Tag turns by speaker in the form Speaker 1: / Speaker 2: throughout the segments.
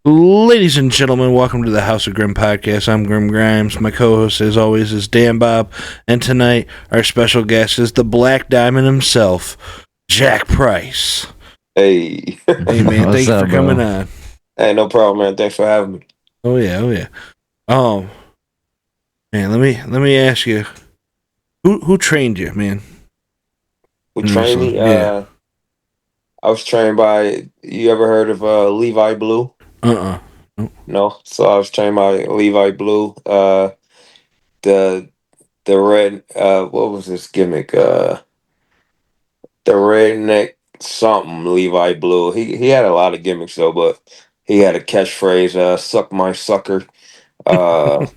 Speaker 1: Ladies and gentlemen, welcome to the House of Grim podcast. I'm Grim Grimes. My co-host, as always, is Dan Bob. And tonight, our special guest is the Black Diamond himself, Jack Price.
Speaker 2: Hey.
Speaker 1: Hey, man. Thanks for coming on.
Speaker 2: Hey, no problem, man. Thanks for having me.
Speaker 1: Oh, yeah. Man, let me ask you, who trained you, man?
Speaker 2: Who trained me?
Speaker 1: Yeah.
Speaker 2: I was trained by, you ever heard of Levi Blue?
Speaker 1: Nope.
Speaker 2: No? So I was trained by Levi Blue. The red, what was this gimmick? The redneck something, Levi Blue. He had a lot of gimmicks, though, but he had a catchphrase, suck my sucker. Uh,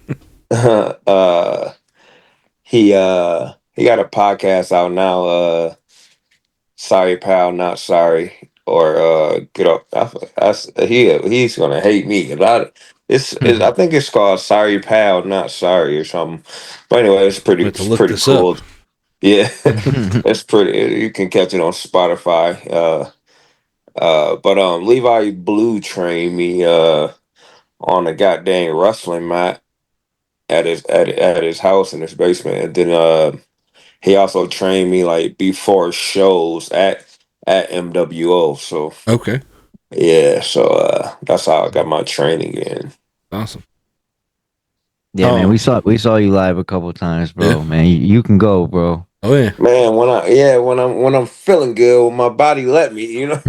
Speaker 2: he got a podcast out now, Sorry Pal, Not Sorry, or Get Up. He's gonna hate me. I think it's called Sorry Pal, Not Sorry or something. But anyway, it's pretty cool.
Speaker 1: Up.
Speaker 2: Yeah, it's pretty. You can catch it on Spotify. But Levi Blue trained me on a goddamn wrestling mat at his house in his basement, and then he also trained me like before shows at MWO. So
Speaker 1: Okay.
Speaker 2: yeah, so that's how I got my training in.
Speaker 1: Awesome.
Speaker 3: Yeah, man, we saw you live a couple times, bro.
Speaker 1: Yeah.
Speaker 3: Man, you can go, bro.
Speaker 1: Oh yeah,
Speaker 2: man. When I'm feeling good, when my body let me, you know.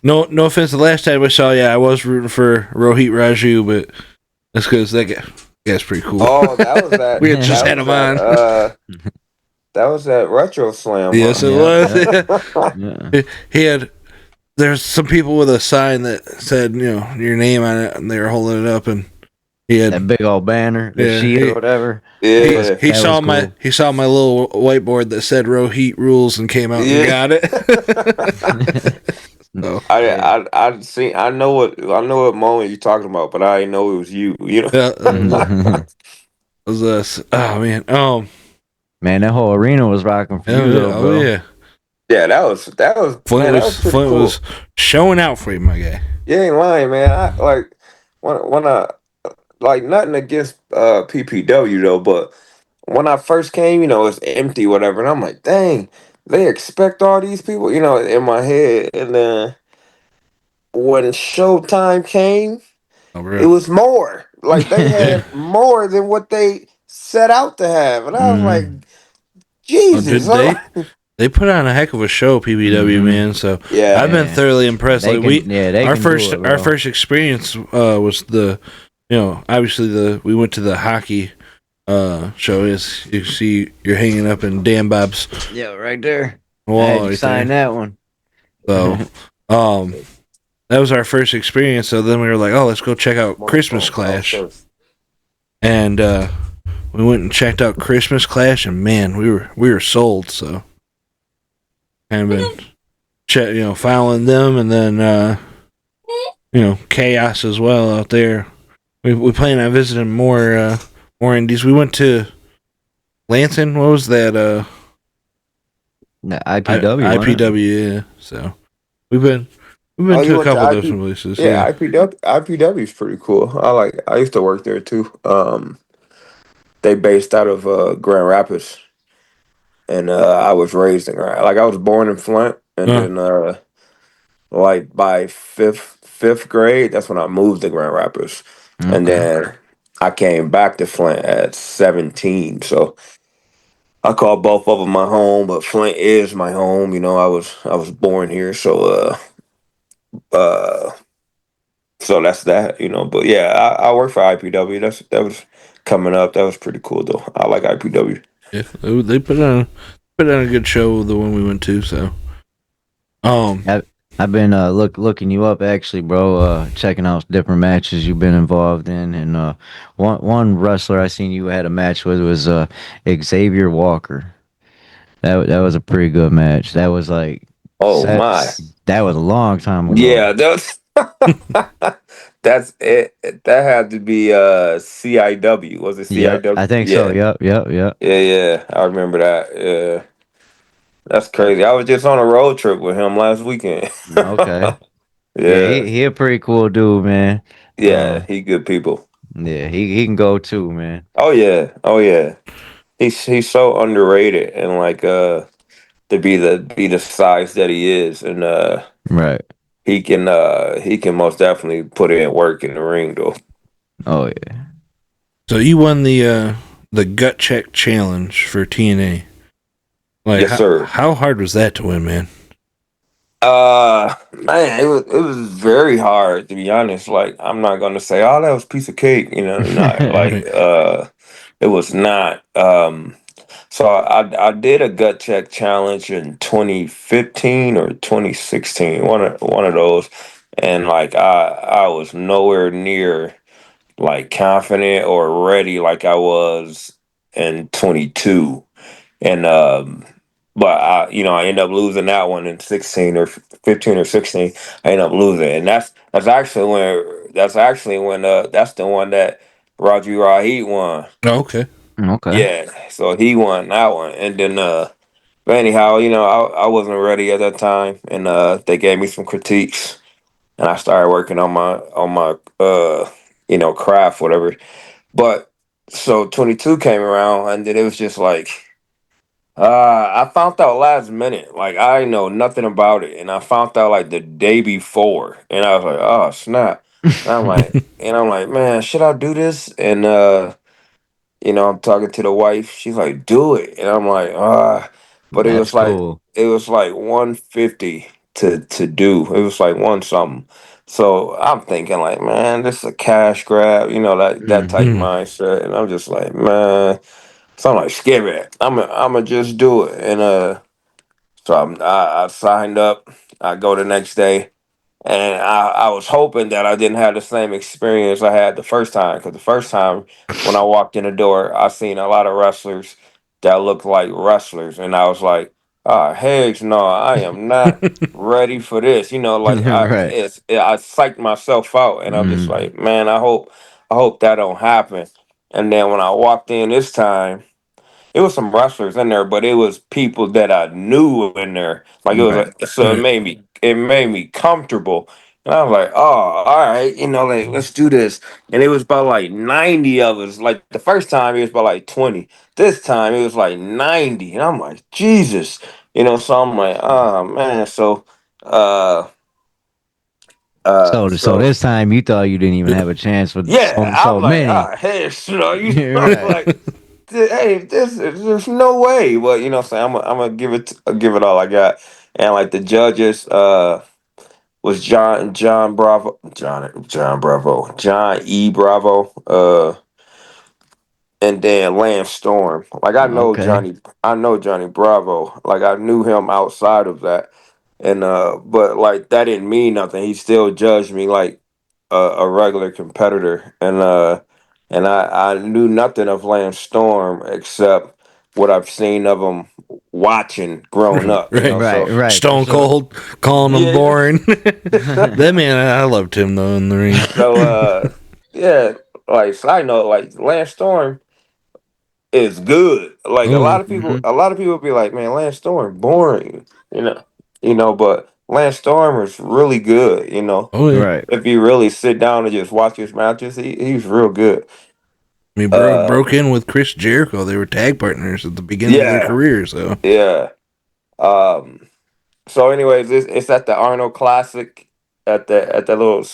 Speaker 1: No offense. The last time we saw you, I was rooting for Rohit Raju, but that's because that guy's pretty cool.
Speaker 2: Oh, that was that.
Speaker 1: We had just had him on.
Speaker 2: That was that Retro Slam.
Speaker 1: Yes, it was.
Speaker 3: Yeah.
Speaker 1: He had. There's some people with a sign that said, your name on it, and they were holding it up, and he had
Speaker 3: that big old banner, the sheet or whatever.
Speaker 2: Yeah,
Speaker 1: he saw my little whiteboard that said Rohit rules and came out and got it. So,
Speaker 2: I know what moment you're talking about, but I didn't know it was you. You know,
Speaker 1: it was us. Oh man,
Speaker 3: man, that whole arena was rocking for you, though, bro.
Speaker 2: Yeah, that was
Speaker 1: Flint
Speaker 2: was
Speaker 1: Flint
Speaker 2: cool.
Speaker 1: was showing out for you, my guy.
Speaker 2: You ain't lying, man. I like when I like nothing against PPW though, but when I first came, it's empty, whatever, and I'm like, dang, they expect all these people, in my head. And then when showtime came, it was more. Like they had more than what they set out to have, and I was like, Jesus.
Speaker 1: They put on a heck of a show, PBW, man. So yeah, I've been thoroughly impressed. Our first experience was obviously we went to the hockey show. As you see, you're hanging up in Dan Bob's
Speaker 3: right there.
Speaker 1: Wall.
Speaker 3: Sign that one.
Speaker 1: So that was our first experience. So then we were like, oh, let's go check out Christmas Clash, and we went and checked out Christmas Clash, and man, we were sold. So. Kind of been, following them, and then, Chaos as well out there. We plan on visiting more indies. We went to Lansing. What was that?
Speaker 3: IPW.
Speaker 1: IPW, yeah. So we've been to a couple of different places.
Speaker 2: Yeah, IPW is pretty cool. I used to work there too. They based out of Grand Rapids. And I was raised in I was born in Flint, and then by fifth grade, that's when I moved to Grand Rapids, and then I came back to Flint at 17. So I call both of them my home, but Flint is my home. I was born here, so so that's that. But yeah, I work for IPW. That was coming up. That was pretty cool though. I like IPW.
Speaker 1: Yeah, they put on a good show, the one we went to. So,
Speaker 3: I've been looking you up actually, bro. Checking out different matches you've been involved in, and one wrestler I seen you had a match with was Xavier Walker. That was a pretty good match. That was like that was a long time ago.
Speaker 2: Yeah, that's it. That had to be CIW. Was it CIW?
Speaker 3: Yep, I think so. Yep.
Speaker 2: Yeah. I remember that. Yeah. That's crazy. I was just on a road trip with him last weekend.
Speaker 3: Okay. Yeah,
Speaker 2: Yeah,
Speaker 3: he a pretty cool dude, man.
Speaker 2: yeah, he good people.
Speaker 3: Yeah, he can go too, man.
Speaker 2: Oh yeah, oh yeah. He's so underrated and like to be the size that he is and
Speaker 3: Right.
Speaker 2: he can most definitely put in work in the ring though.
Speaker 3: Oh yeah.
Speaker 1: So you won the gut check challenge for TNA. Like
Speaker 2: Yes, sir.
Speaker 1: how hard was that to win, man?
Speaker 2: Man, it was very hard to be honest. Like I'm not gonna say, oh, that was a piece of cake, not like
Speaker 1: Right.
Speaker 2: it was not. So I did a gut check challenge in 2015 or 2016, one of those, and like I was nowhere near like confident or ready like I was in 22. And but I end up losing that one in 16 or 15 or 16. I end up losing, and that's actually when that's the one that Raji Rahid won.
Speaker 1: Oh, okay.
Speaker 3: Okay.
Speaker 2: Yeah, so he won that one, and then but anyhow, I wasn't ready at that time, and they gave me some critiques, and I started working on my craft, whatever. But so 22 came around, and then it was just like. I found out last minute. Like I know nothing about it, and I found out like the day before, and I was like, "Oh snap!" And I'm like, "Man, should I do this?" And I'm talking to the wife. She's like, "Do it," and I'm like, "Ah," but it
Speaker 3: That's
Speaker 2: was like
Speaker 3: cool.
Speaker 2: it was like 150 to do. It was like one something. So I'm thinking like, man, this is a cash grab, that type
Speaker 3: Hmm.
Speaker 1: Mhm.
Speaker 2: mindset, and I'm just like, man. So I'm like, skip it. I'm just do it. And so I signed up. I go the next day, and I was hoping that I didn't have the same experience I had the first time. Because the first time when I walked in the door, I seen a lot of wrestlers that looked like wrestlers, and I was like, oh heck no, I am not ready for this. Like
Speaker 3: Right.
Speaker 2: I psyched myself out, and I'm just
Speaker 3: Hmm.
Speaker 2: like, man, I hope that don't happen. And then when I walked in this time. It was some wrestlers in there, but it was people that I knew in there. Like it was
Speaker 3: Right.
Speaker 2: like, so
Speaker 1: Right.
Speaker 2: it made me comfortable. And I was like, oh, all right, like let's do this. And it was about like 90 of us. Like the first time it was about like 20. This time it was like 90. And I'm like, Jesus. So I'm like, oh man. So uh
Speaker 3: So
Speaker 2: so
Speaker 3: this time you thought you didn't even have a chance with
Speaker 2: yeah,
Speaker 3: so
Speaker 2: I'm like,
Speaker 3: many.
Speaker 2: ah, hey,
Speaker 3: Right.
Speaker 2: like hey, there's no way. But what I'm saying, I'm gonna give it all I got. And like the judges, was John Bravo, John Bravo, John E Bravo, and then Lance Storm. Like
Speaker 3: Okay.
Speaker 2: I know Johnny Bravo. Like I knew him outside of that, and but like that didn't mean nothing. He still judged me like a regular competitor, and I knew nothing of Lance Storm except what I've seen of him watching growing up.
Speaker 1: Right.
Speaker 3: Right.
Speaker 2: So
Speaker 3: Right. For
Speaker 1: Stone
Speaker 3: sure.
Speaker 1: Cold calling him
Speaker 2: yeah.
Speaker 1: boring. That man, I loved him though in the ring.
Speaker 2: So yeah, like side note, like Lance Storm is good. Like a
Speaker 1: Oh yeah.
Speaker 2: lot of people,
Speaker 3: Hmm.
Speaker 2: a lot of people be like, "Man, Lance Storm boring," you know, but Lance Storm is really good.
Speaker 1: Oh yeah.
Speaker 3: Right.
Speaker 2: If you really sit down and just watch his matches, he's real good.
Speaker 1: I mean, broke
Speaker 2: Um,
Speaker 1: in with Chris Jericho. They were tag partners at the beginning of their
Speaker 2: yeah,
Speaker 1: career. So
Speaker 2: yeah. Um, So, anyways, it's at the Arnold Classic at the little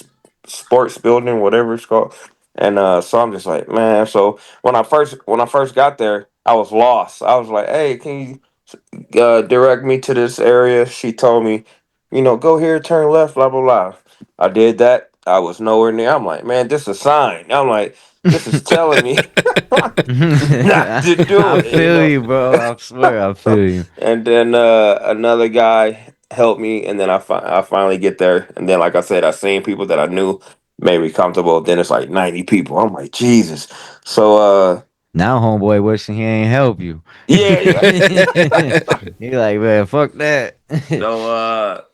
Speaker 2: sports building, whatever it's called. And so I'm just like, man. So when I first got there, I was lost. I was like, hey, can you direct me to this area? She told me, go here, turn left, blah blah blah. I did that. I was nowhere near. I'm like, man, this is a sign. I'm like, this is telling me not to do
Speaker 3: I
Speaker 2: it.
Speaker 3: feel you, bro. I swear, I feel you.
Speaker 2: And then another guy helped me, and then I finally get there. And then, like I said, I seen people that I knew made me comfortable. Then it's like 90 people. I'm like, Jesus. So
Speaker 3: Now, homeboy, wishing he ain't help you.
Speaker 2: yeah, yeah.
Speaker 3: He like, man, fuck that.
Speaker 2: So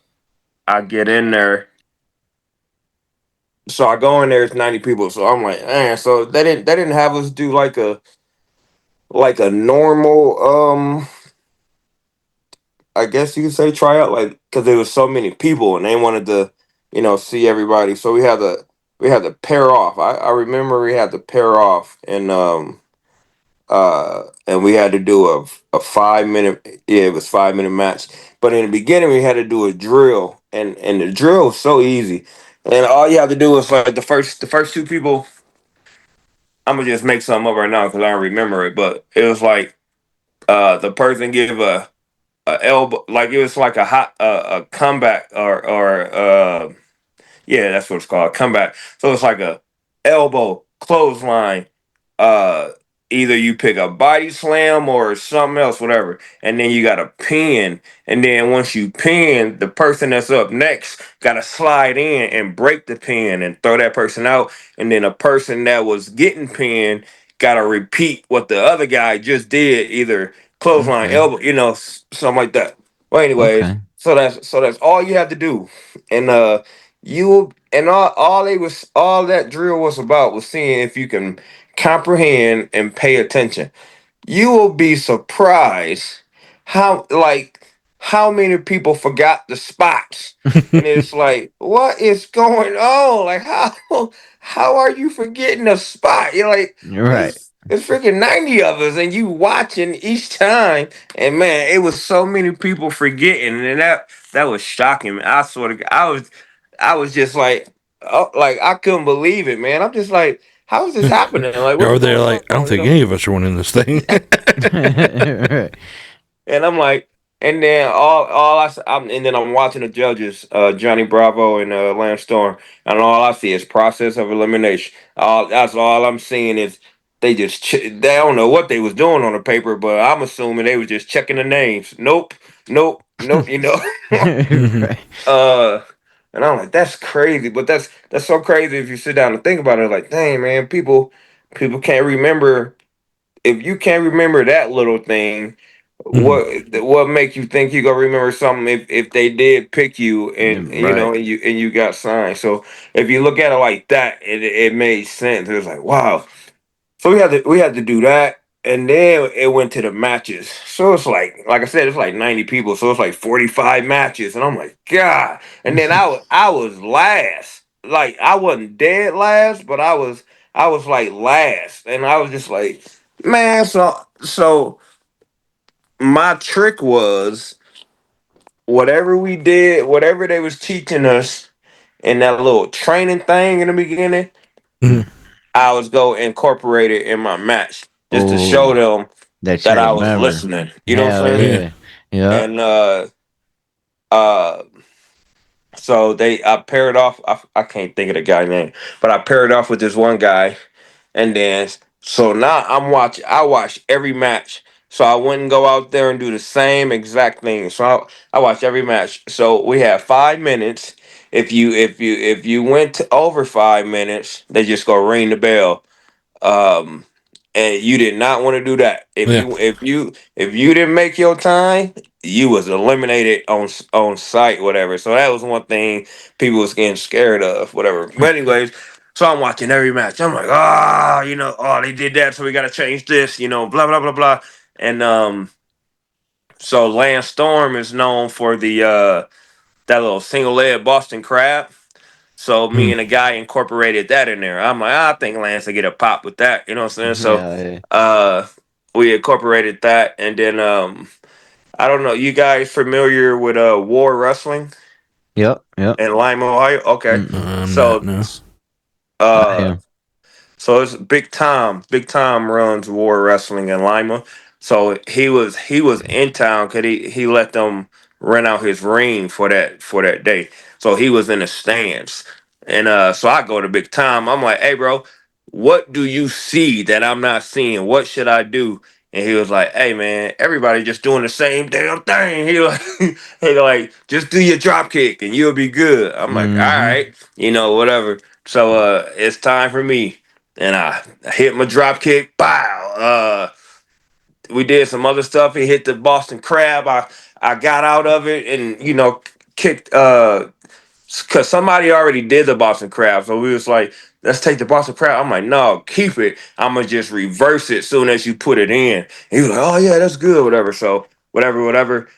Speaker 2: I get in there. So I go in there. It's 90 people. So I'm like, man. So they didn't have us do like a normal I guess you could say tryout, like because there was so many people and they wanted to. see everybody. So we had to pair off. I remember we had to pair off, and we had to do a 5 minute, yeah, it was 5 minute match. But in the beginning we had to do a drill, and the drill was so easy. And all you have to do is like the first two people. I'm gonna just make something up right now because I don't remember it, but it was like the person give a elbow, like it was like a comeback, or yeah, that's what it's called, comeback. So it's like a elbow clothesline. Uh, Either you pick a body slam or something else, whatever, and then you got to pin. And then once you pin, the person that's up next got to slide in and break the pin and throw that person out. And then a person that was getting pinned got to repeat what the other guy just did, either clothesline,
Speaker 3: Okay.
Speaker 2: elbow, something like that. Well, anyways,
Speaker 3: Okay.
Speaker 2: so that's all you have to do, and you and all that drill was about was seeing if you can comprehend and pay attention. You will be surprised how many people forgot the spots. And it's like, what is going on? Like how are you forgetting a spot? You're like,
Speaker 3: You're right.
Speaker 2: it's freaking 90 of us and you watching each time. And man, it was so many people forgetting. And that was shocking, man. I sort of I was just like, oh, like I couldn't believe it, man. I'm just like, how is this happening? Like, what's
Speaker 1: Or they're
Speaker 2: going
Speaker 1: like, I don't
Speaker 2: on?
Speaker 1: think any of us are winning this thing.
Speaker 3: Right.
Speaker 2: And I'm like, and then and then I'm watching the judges, Johnny Bravo and Lance Storm, and all I see is process of elimination. That's all I'm seeing is they don't know what they was doing on the paper, but I'm assuming they was just checking the names. Nope, nope, nope.
Speaker 1: Mhm.
Speaker 3: Right.
Speaker 2: uh, and I'm like, that's crazy, but that's so crazy if you sit down and think about it. Like, dang man, people can't remember. If you can't remember that little thing,
Speaker 1: Mhm.
Speaker 2: what make you think you gonna remember something if they did pick you, and
Speaker 3: Right.
Speaker 2: and you got signed? So if you look at it like that, it made sense. It was like, wow. So we had to do that, and then it went to the matches. So it's like I said, it's like 90 people, so it's like 45 matches, and I'm like, God. And then I was last. Like I wasn't dead last, but I was like last, and I was just like, man. So my trick was whatever we did, whatever they was teaching us in that little training thing in the beginning,
Speaker 1: Mhm.
Speaker 2: I was go incorporate it in my match just to show
Speaker 3: Oh,
Speaker 2: them
Speaker 3: that you
Speaker 2: that I was
Speaker 3: remember.
Speaker 2: listening. You know what
Speaker 3: Hell
Speaker 2: I'm saying?
Speaker 1: Yeah.
Speaker 3: yeah. Yep.
Speaker 2: And uh so I paired off. I can't think of the guy name, but I paired off with this one guy. And then so now I watch every match. So I wouldn't go out there and do the same exact thing. So I watch every match. So we have 5 minutes. If you went to over 5 minutes, they just go ring the bell. Um, and you did not want to do that. If
Speaker 1: Yeah.
Speaker 2: you didn't make your time, you was eliminated on site, whatever. So that was one thing people was getting scared of, whatever. But anyways, so I'm watching every match. I'm like, oh, they did that, so we got to change this, blah blah blah blah. And so Lance Storm is known for the that little single leg Boston Crab. So me
Speaker 1: Mhm.
Speaker 2: and a guy incorporated that in there. I'm like, I think Lance will get a pop with that. You know what I'm saying? So
Speaker 3: Hell yeah.
Speaker 2: uh we incorporated that, and then I don't know, you guys familiar with War Wrestling
Speaker 3: Yep. Yep.
Speaker 2: in Lima, Ohio? Okay.
Speaker 3: Mm-mm.
Speaker 1: I'm not,
Speaker 2: So
Speaker 1: no.
Speaker 3: I
Speaker 2: uh
Speaker 3: am.
Speaker 2: So it's Big Tom. Big Tom runs War Wrestling in Lima. So he was in town because he let them rent out his ring for that day. So he was in the stands, and so I go to Big Tom. I'm like, hey, bro, what do you see that I'm not seeing? What should I do? And he was like, hey, man, everybody just doing the same damn thing. He like, just do your drop kick and you'll be good. I'm like, all
Speaker 3: Mm-hmm.
Speaker 2: right, whatever. So it's time for me, and I hit my drop kick. Bow. We did some other stuff. He hit the Boston Crab. I got out of it and kicked. Cause somebody already did the Boston Crab, so we was like, let's take the Boston Crab. I'm like, no, keep it. I'm gonna just reverse it soon as you put it in. And he was like, oh yeah, that's good, whatever. So whatever.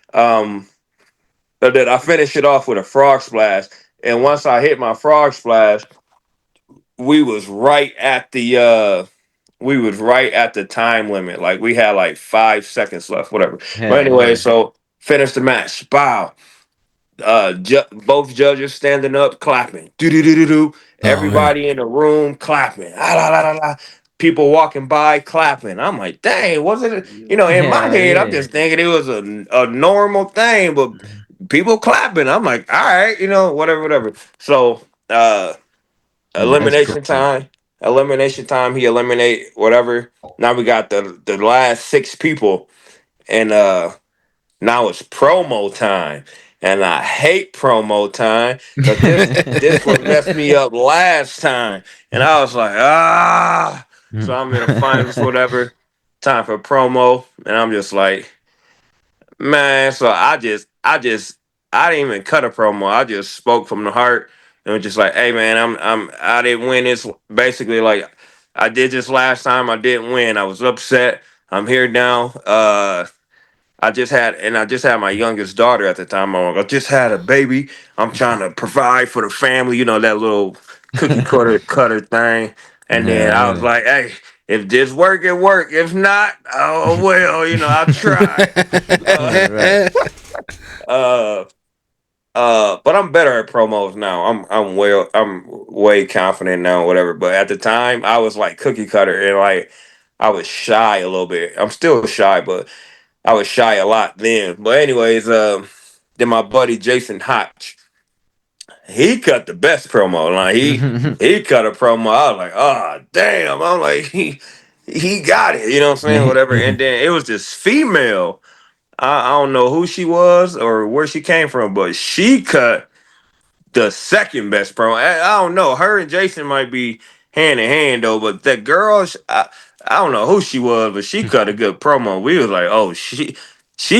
Speaker 2: But then I finished it off with a frog splash. And once I hit my frog splash, we was right at the time limit. Like we had like 5 seconds left, whatever. But
Speaker 3: Hell
Speaker 2: anyway,
Speaker 3: yeah.
Speaker 2: so finished the match. Bow. Both judges standing up, clapping. Do do do do do.
Speaker 1: Oh man.
Speaker 2: Everybody in the room clapping. Ah, la, la, la, la. People walking by clapping. I'm like, dang, was it? In my
Speaker 3: Hell
Speaker 2: head, I'm
Speaker 3: yeah.
Speaker 2: just thinking it was a normal thing, but people clapping. I'm like, all right, whatever, whatever. So,
Speaker 3: That's
Speaker 2: elimination
Speaker 3: crazy.
Speaker 2: time. Elimination time. He eliminate whatever. Now we got the last 6 people, and now it's promo time, and I hate promo time because this one messed me up last time, and I was like, ah. So I'm in the finals, whatever. Time for promo, and I'm just like, man. So I didn't even cut a promo. I just spoke from the heart and was just like, hey, man, I didn't win this. Basically, like I did this last time. I didn't win. I was upset. I'm here now. I just had my youngest daughter at the time. I just had a baby. I'm trying to provide for the family, that little cookie cutter thing. And then
Speaker 3: Hell
Speaker 2: I was
Speaker 3: yeah.
Speaker 2: like, hey, if this work, it work. If not, oh well, I'll try. Uh,
Speaker 3: Right, right.
Speaker 2: uh, but I'm better at promos now. I'm way confident now, whatever. But at the time, I was like cookie cutter and like I was shy a little bit. I'm still shy, but I was shy a lot then. But anyways, then my buddy Jason Hotch, he cut the best promo. Like he cut a promo. I was like, oh damn. I'm like, he got it. You know what I'm saying? Whatever. And then it was this female. I don't know who she was or where she came from, but she cut the second best promo. I don't know. Her and Jason might be hand in hand though, but that girl, I don't know who she was, but she cut a good promo. We was like, oh, she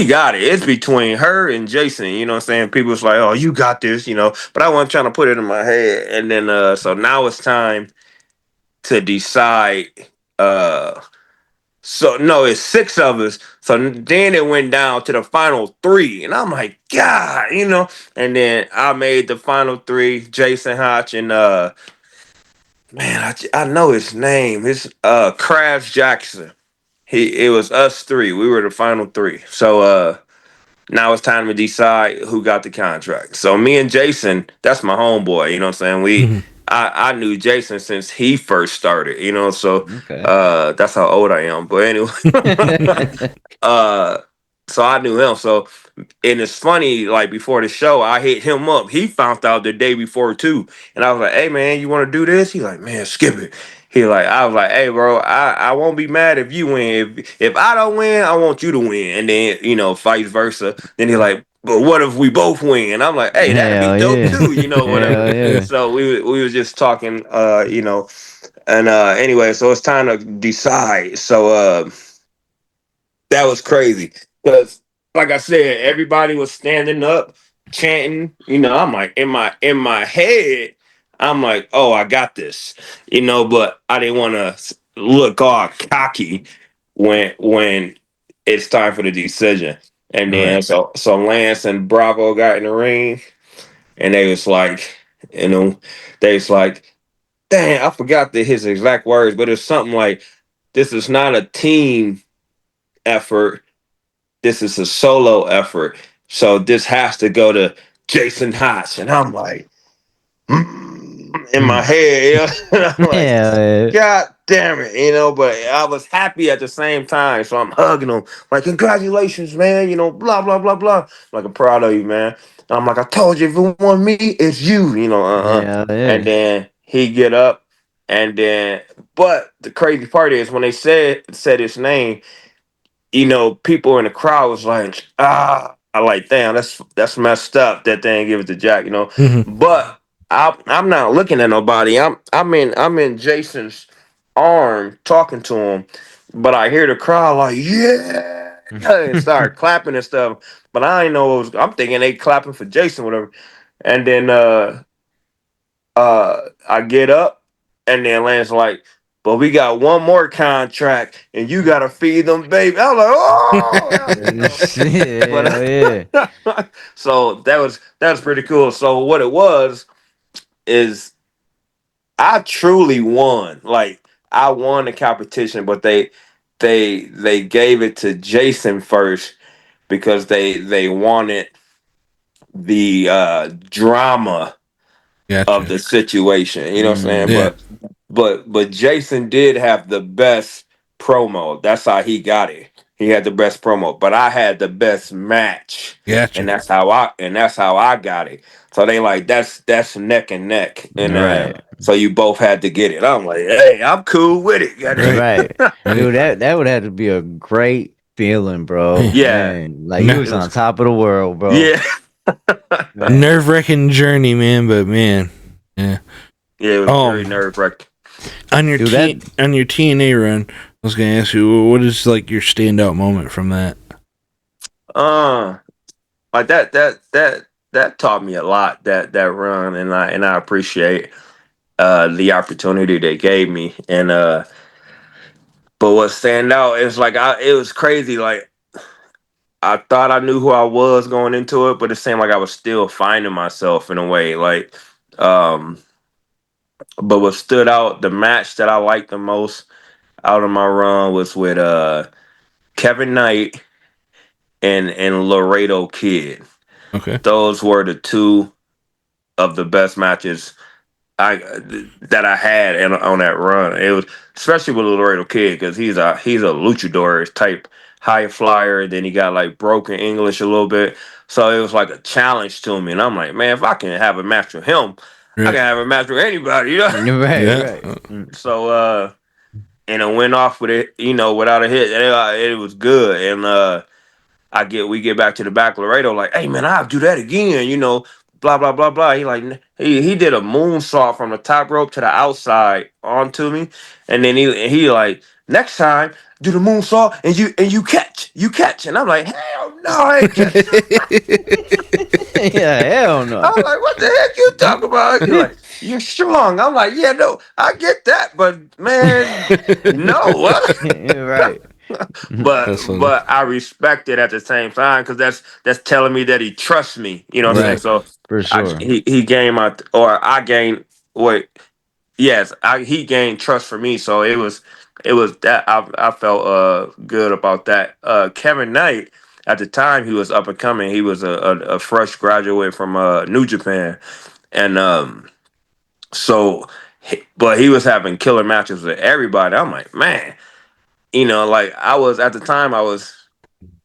Speaker 2: got it. It's between her and Jason. You know what I'm saying? People was like, oh, you got this. But I wasn't trying to put it in my head. And then so now it's time to decide. Uh, so no, it's 6 of us. So then it went down to the final 3, and I'm like, God. And then I made the final 3. Jason Hotch and man, I know his name. His Krabs Jackson. It was us 3. We were the final 3. So now it's time to decide who got the contract. So me and Jason, that's my homeboy. You know what I'm saying?
Speaker 1: Mhm.
Speaker 2: I knew Jason since he first started. So
Speaker 3: Okay.
Speaker 2: that's how old I am. But anyway, uh, so I knew him. So and it's funny, like before the show, I hit him up. He found out the day before too. And I was like, hey man, you want to do this? He's like, man, skip it. I was like, hey bro, I won't be mad if you win. If I don't win, I want you to win. And then, vice versa. Then he's like, but what if we both win? And I'm like, hey, that'd be
Speaker 3: Hell
Speaker 2: dope
Speaker 3: yeah.
Speaker 2: too, whatever.
Speaker 3: Hell yeah.
Speaker 2: So we was just talking, and anyway, so it's time to decide. So that was crazy because, like I said, everybody was standing up, chanting. I'm like in my head, I'm like, oh, I got this. But I didn't want to look all cocky when it's time for the decision. And
Speaker 3: Right.
Speaker 2: then so Lance and Bravo got in the ring, and they was like, you know, they was like, dang, I forgot his exact words, but it's something like, this is not a team effort, this is a solo effort. So this has to go to Jason Haas. And I'm like, in my head, and I'm like,
Speaker 3: Hell yeah.
Speaker 2: God damn it, but I was happy at the same time. So I'm hugging him, like, congratulations, man, blah, blah, blah, blah. Like, I'm proud of you, man. I'm like, I told you, if it wasn't me, it's you,
Speaker 3: Hell
Speaker 2: And
Speaker 3: yeah.
Speaker 2: then he get up, and then, but the crazy part is when they said his name, people in the crowd was like, I like, damn, that's messed up that they didn't give it to Jack.
Speaker 1: Mhm.
Speaker 2: But I'm not looking at nobody. I'm in Jason's arm talking to him, but I hear the crowd like, yeah, and start clapping and stuff. But I ain't know I'm thinking they clapping for Jason, whatever. And then I get up, and then Lance like, but we got one more contract, and you gotta feed them, baby. I was like, oh, you know.
Speaker 3: Shit, hell yeah.
Speaker 2: But so that was pretty cool. So what it was is I truly won. Like I won the competition, but they gave it to Jason first because they wanted the drama of
Speaker 1: Gotcha.
Speaker 2: the situation. You know what I'm saying?
Speaker 3: Mm.
Speaker 1: Yeah.
Speaker 2: But Jason did have the best promo. That's how he got it. He had the best promo, but I had the best match, and
Speaker 1: Gotcha.
Speaker 2: that's how I got it. So they like that's neck and neck, and
Speaker 3: Right.
Speaker 2: so you both had to get it. I'm like, hey, I'm cool with it.
Speaker 1: Right.
Speaker 3: Right.
Speaker 1: Right.
Speaker 3: Dude, that would have to be a great feeling, bro.
Speaker 2: Yeah,
Speaker 3: Man, like you
Speaker 1: Ner-
Speaker 2: it
Speaker 3: was on
Speaker 2: was.
Speaker 3: top of the world, bro.
Speaker 2: Yeah,
Speaker 3: Man.
Speaker 1: Nerve wracking journey, man. But man, yeah.
Speaker 2: yeah, it was very
Speaker 1: Um,
Speaker 2: nerve wracking.
Speaker 3: Dude, that
Speaker 1: on your TNA run, I was gonna ask you, what is like your standout moment from that?
Speaker 2: Uh, like that taught me a lot, that run, and I appreciate the opportunity they gave me. And but what stand out is like it was crazy. Like I thought I knew who I was going into it, but it seemed like I was still finding myself in a way. Like um, but what stood out, the match that I liked the most out of my run was with Kevin Knight and Laredo Kid.
Speaker 1: Okay.
Speaker 2: Those were the two of the best matches I that I had on that run. It was especially with Laredo Kid because he's a luchador type high flyer. Then he got like broken English a little bit, so it was like a challenge to me. And I'm like, man, if I can have a match with him, I
Speaker 1: Right.
Speaker 2: can have a match with anybody. You know.
Speaker 3: right,
Speaker 1: Yeah.
Speaker 3: right. Mm.
Speaker 2: So and I went off with it, without a hit. It was good, and we get back to the back Laredo, like, hey man, I'll do that again, blah blah blah blah. He did a moonsault from the top rope to the outside onto me, and then he like, next time do the moonsault and you catch, and I'm like, hell no, I ain't catch.
Speaker 3: Yeah, hell no.
Speaker 2: I'm like, what the heck you talking about? You're like, you're strong. I'm like, yeah, no, I get that, but man, no.
Speaker 3: right.
Speaker 2: but
Speaker 1: That's funny.
Speaker 2: but I respect it at the same time because that's telling me that he trusts me. You know what I'm saying?
Speaker 1: Right.
Speaker 2: So
Speaker 3: For sure.
Speaker 2: he gained I gained what? Yes, he gained trust for me. So it was that I felt good about that. Kevin Knight at the time he was up and coming. He was a fresh graduate from New Japan, and but he was having killer matches with everybody. I'm like, man, like at the time I was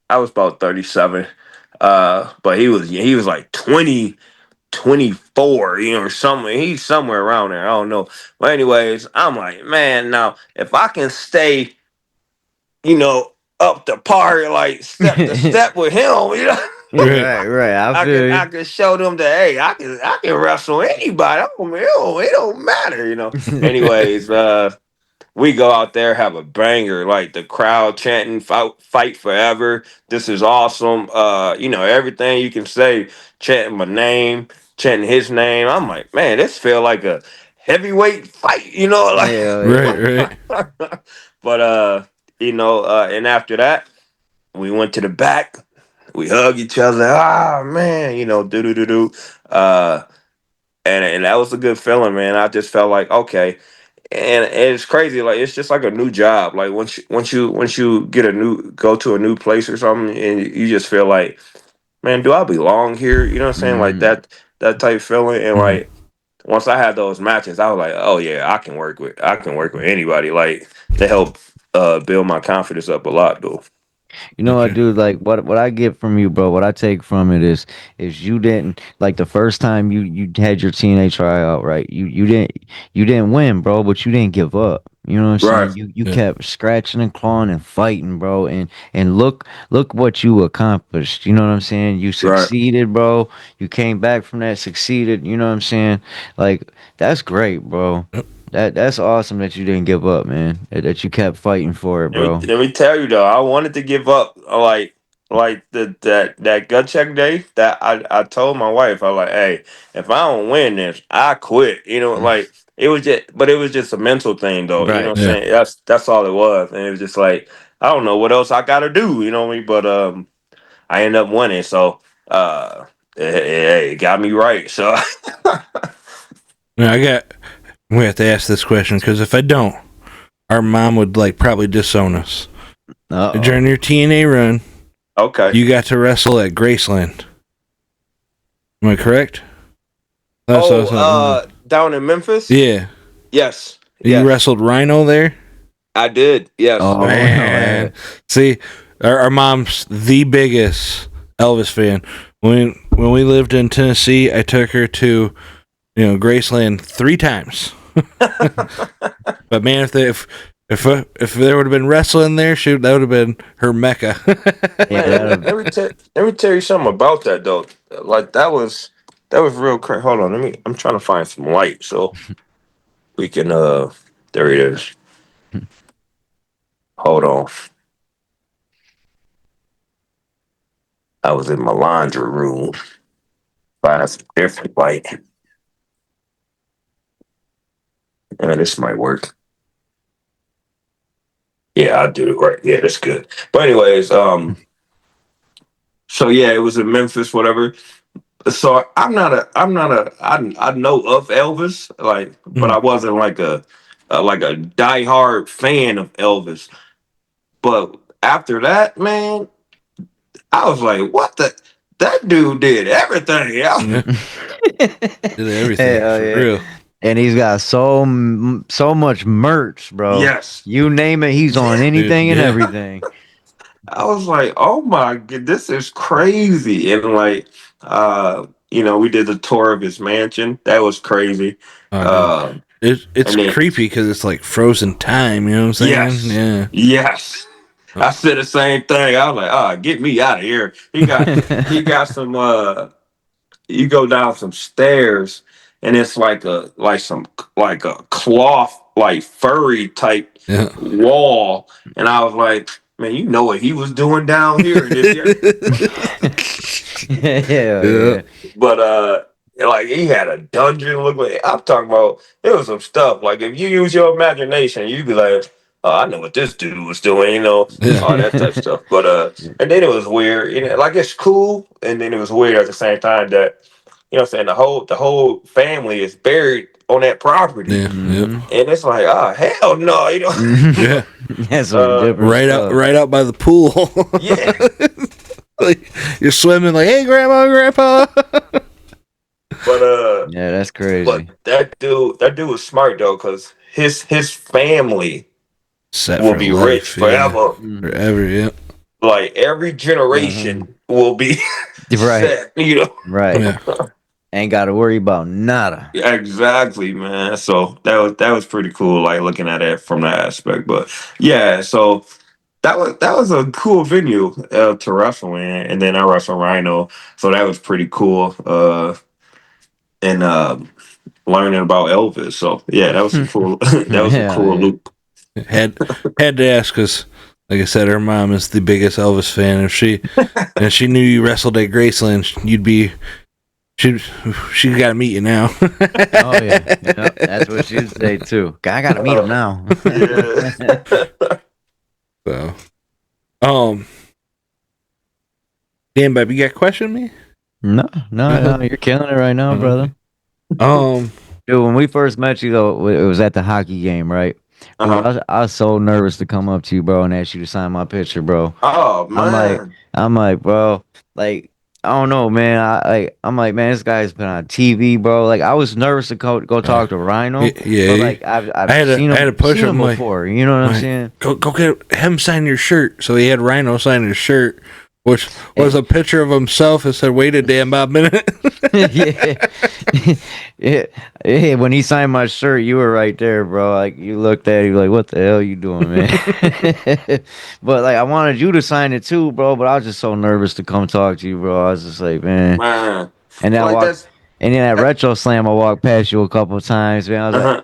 Speaker 2: about 37. But he was like 20, 24, or something. He's somewhere around there. I don't know. But anyways, I'm like, man, now if I can stay, up to par, like step to step with him,
Speaker 1: Right.
Speaker 3: right, right. I
Speaker 2: I can
Speaker 3: feel
Speaker 2: I
Speaker 3: you.
Speaker 2: can show them that, hey, I can wrestle anybody. It don't matter. Anyways, we go out there, have a banger, like the crowd chanting fight forever. This is awesome. Everything you can say, chanting my name, chanting his name. I'm like, man, this feel like a heavyweight fight,
Speaker 3: Hell
Speaker 1: Right.
Speaker 3: yeah.
Speaker 1: Right.
Speaker 2: but and after that, we went to the back. We hug each other. Ah man, do do do do. Uh and that was a good feeling, man. I just felt like, okay, and it's crazy, like it's just like a new job. Like once you go to a new place or something, and you just feel like, man, do I belong here? You know what I'm saying? Like
Speaker 3: Mm.
Speaker 2: that type feeling. And
Speaker 1: Mhm.
Speaker 2: like once I had those matches, I was like, oh yeah, I can work with anybody. Like they help build my confidence up a lot, though.
Speaker 3: You know what,
Speaker 1: Gotcha.
Speaker 3: dude? Like what I get from you, bro. What I take from it is you didn't like the first time you had your TNA tryout, right? You didn't win, bro, but you didn't give up. You know what I'm
Speaker 2: Right,
Speaker 3: saying? You
Speaker 1: Yeah.
Speaker 3: kept scratching and clawing and fighting, bro. And look what you accomplished. You know what I'm saying? You
Speaker 2: right.
Speaker 3: succeeded, bro. You came back from that, succeeded. You know what I'm saying? Like that's great, bro.
Speaker 1: Yep.
Speaker 3: That's awesome that you didn't give up, man. That you kept fighting for it,
Speaker 2: Let me
Speaker 3: bro.
Speaker 2: let me tell you though, I wanted to give up. Like like that gut check day, that I told my wife, I was like, hey, if I don't win this, I quit. Like it was just a mental thing though. You know
Speaker 3: Right.
Speaker 2: what I'm
Speaker 1: Yeah.
Speaker 2: saying? That's all it was. And it was just like, I don't know what else I gotta do, you know what I mean? But I ended up winning, so it got me right. So
Speaker 1: Now we have to ask this question because if I don't, our mom would like probably disown us.
Speaker 3: Uh-oh.
Speaker 1: During your TNA run,
Speaker 2: okay.
Speaker 1: you got to wrestle at Graceland. Am I correct? That's what I
Speaker 2: Oh,
Speaker 1: thought.
Speaker 2: down in Memphis?
Speaker 1: Yeah.
Speaker 2: Yes.
Speaker 1: You
Speaker 2: Yes.
Speaker 1: wrestled Rhino there?
Speaker 2: I did. Yes.
Speaker 3: Oh,
Speaker 1: Man. See, our mom's the biggest Elvis fan. When we lived in Tennessee, I took her to, Graceland 3 times. But man, if there would have been wrestling there, shoot, that would have been her mecca.
Speaker 3: yeah,
Speaker 2: Man, let me tell you something about that though. Like that was real crazy. Hold on, I'm trying to find some light so we can there it is. Hold on. I was in my laundry room. Find some different light. This might work. Yeah, I do it right. Yeah, that's good. But anyways, so yeah, it was in Memphis, whatever. So I know of Elvis, like, but I wasn't like a diehard fan of Elvis. But after that, man, I was like, what the, that dude did everything. Yeah.
Speaker 1: Yeah, did everything
Speaker 3: Hell
Speaker 1: for
Speaker 3: yeah.
Speaker 1: real.
Speaker 3: And he's got so much merch, bro.
Speaker 2: Yes.
Speaker 3: You name it, he's on anything and
Speaker 1: yeah.
Speaker 3: everything.
Speaker 2: I was like, oh my god, this is crazy. And like, we did the tour of his mansion. That was crazy.
Speaker 1: Oh, dude.
Speaker 2: Uh,
Speaker 1: It's
Speaker 2: and then
Speaker 1: creepy because it's like frozen time. You know what I'm saying?
Speaker 2: yes,
Speaker 1: Yeah.
Speaker 2: yes. I said the same thing. I was like, get me out of here. He got some you go down some stairs and it's like a cloth, like furry type
Speaker 1: Yeah.
Speaker 2: wall. And I was like, man, you know what he was doing down here in this area.
Speaker 3: Hell
Speaker 1: Yeah.
Speaker 3: yeah.
Speaker 2: But like he had a dungeon. Look like I'm talking about. There was some stuff. Like if you use your imagination, you'd be like, "Oh, I know what this dude was doing,"
Speaker 1: Yeah.
Speaker 2: all that type of stuff. But and then it was weird. Like it's cool, and then it was weird at the same time that what I'm saying, the whole family is buried on that property,
Speaker 1: Yeah. Yep.
Speaker 3: Mhm.
Speaker 2: and it's like, oh hell no,
Speaker 1: Yeah.
Speaker 3: That's some different
Speaker 1: Right
Speaker 3: stuff.
Speaker 1: out by the pool.
Speaker 2: yeah.
Speaker 1: Like you're swimming like, hey grandma, grandpa.
Speaker 2: But
Speaker 3: Yeah, that's crazy.
Speaker 2: but that dude was smart though, because his family
Speaker 1: Set
Speaker 2: will
Speaker 1: for
Speaker 2: be rich
Speaker 1: life, yeah.
Speaker 2: forever.
Speaker 3: Mhm.
Speaker 1: Forever, yeah.
Speaker 2: Like every generation will be
Speaker 3: Right.
Speaker 2: set,
Speaker 3: Right.
Speaker 1: Yeah.
Speaker 3: Ain't got to worry about nada.
Speaker 2: Exactly, man. So that was pretty cool, like looking at it from that aspect. But yeah, so that was a cool venue to wrestle in, and then I wrestled Rhino, so that was pretty cool. And learning about Elvis, so yeah, that was some cool. That was a
Speaker 3: Hell
Speaker 2: cool
Speaker 3: yeah.
Speaker 2: loop.
Speaker 1: Had to ask because, like I said, her mom is the biggest Elvis fan. If she knew you wrestled at Graceland, she got to meet you now.
Speaker 3: Oh yeah. Yep, that's what she'd say too. I gotta meet him now.
Speaker 2: Yeah.
Speaker 1: So, damn, baby, you got a question, me?
Speaker 3: No, you're killing it right now, brother. Dude, when we first met you though, it was at the hockey game, right? Dude,
Speaker 2: Uh-huh.
Speaker 3: I was so nervous to come up to you, bro, and ask you to sign my picture, bro.
Speaker 2: Oh
Speaker 3: I'm like,
Speaker 2: man.
Speaker 3: bro, like, I don't know, man. I'm like, man, this guy's been on TV, bro. Like, I was nervous to go talk to Rhino,
Speaker 1: Yeah.
Speaker 3: but like, I've
Speaker 1: I had to push
Speaker 3: seen
Speaker 1: him
Speaker 3: him
Speaker 1: like,
Speaker 3: before. You know what I'm
Speaker 1: like,
Speaker 3: saying?
Speaker 1: go get him sign your shirt. So he had Rhino sign his shirt, which was a picture of himself. It said, "Wait a damn about a minute."
Speaker 3: yeah. Yeah. When he signed my shirt, you were right there, bro. Like you looked at it, you like, what the hell you doing, man? But like, I wanted you to sign it too, bro. But I was just so nervous to come talk to you, bro. I was just like, man.
Speaker 2: Man.
Speaker 3: And then
Speaker 2: Like that's
Speaker 3: and then at
Speaker 2: that,
Speaker 3: Retro Slam, I walked past you a couple of times, man. I was
Speaker 2: uh-huh.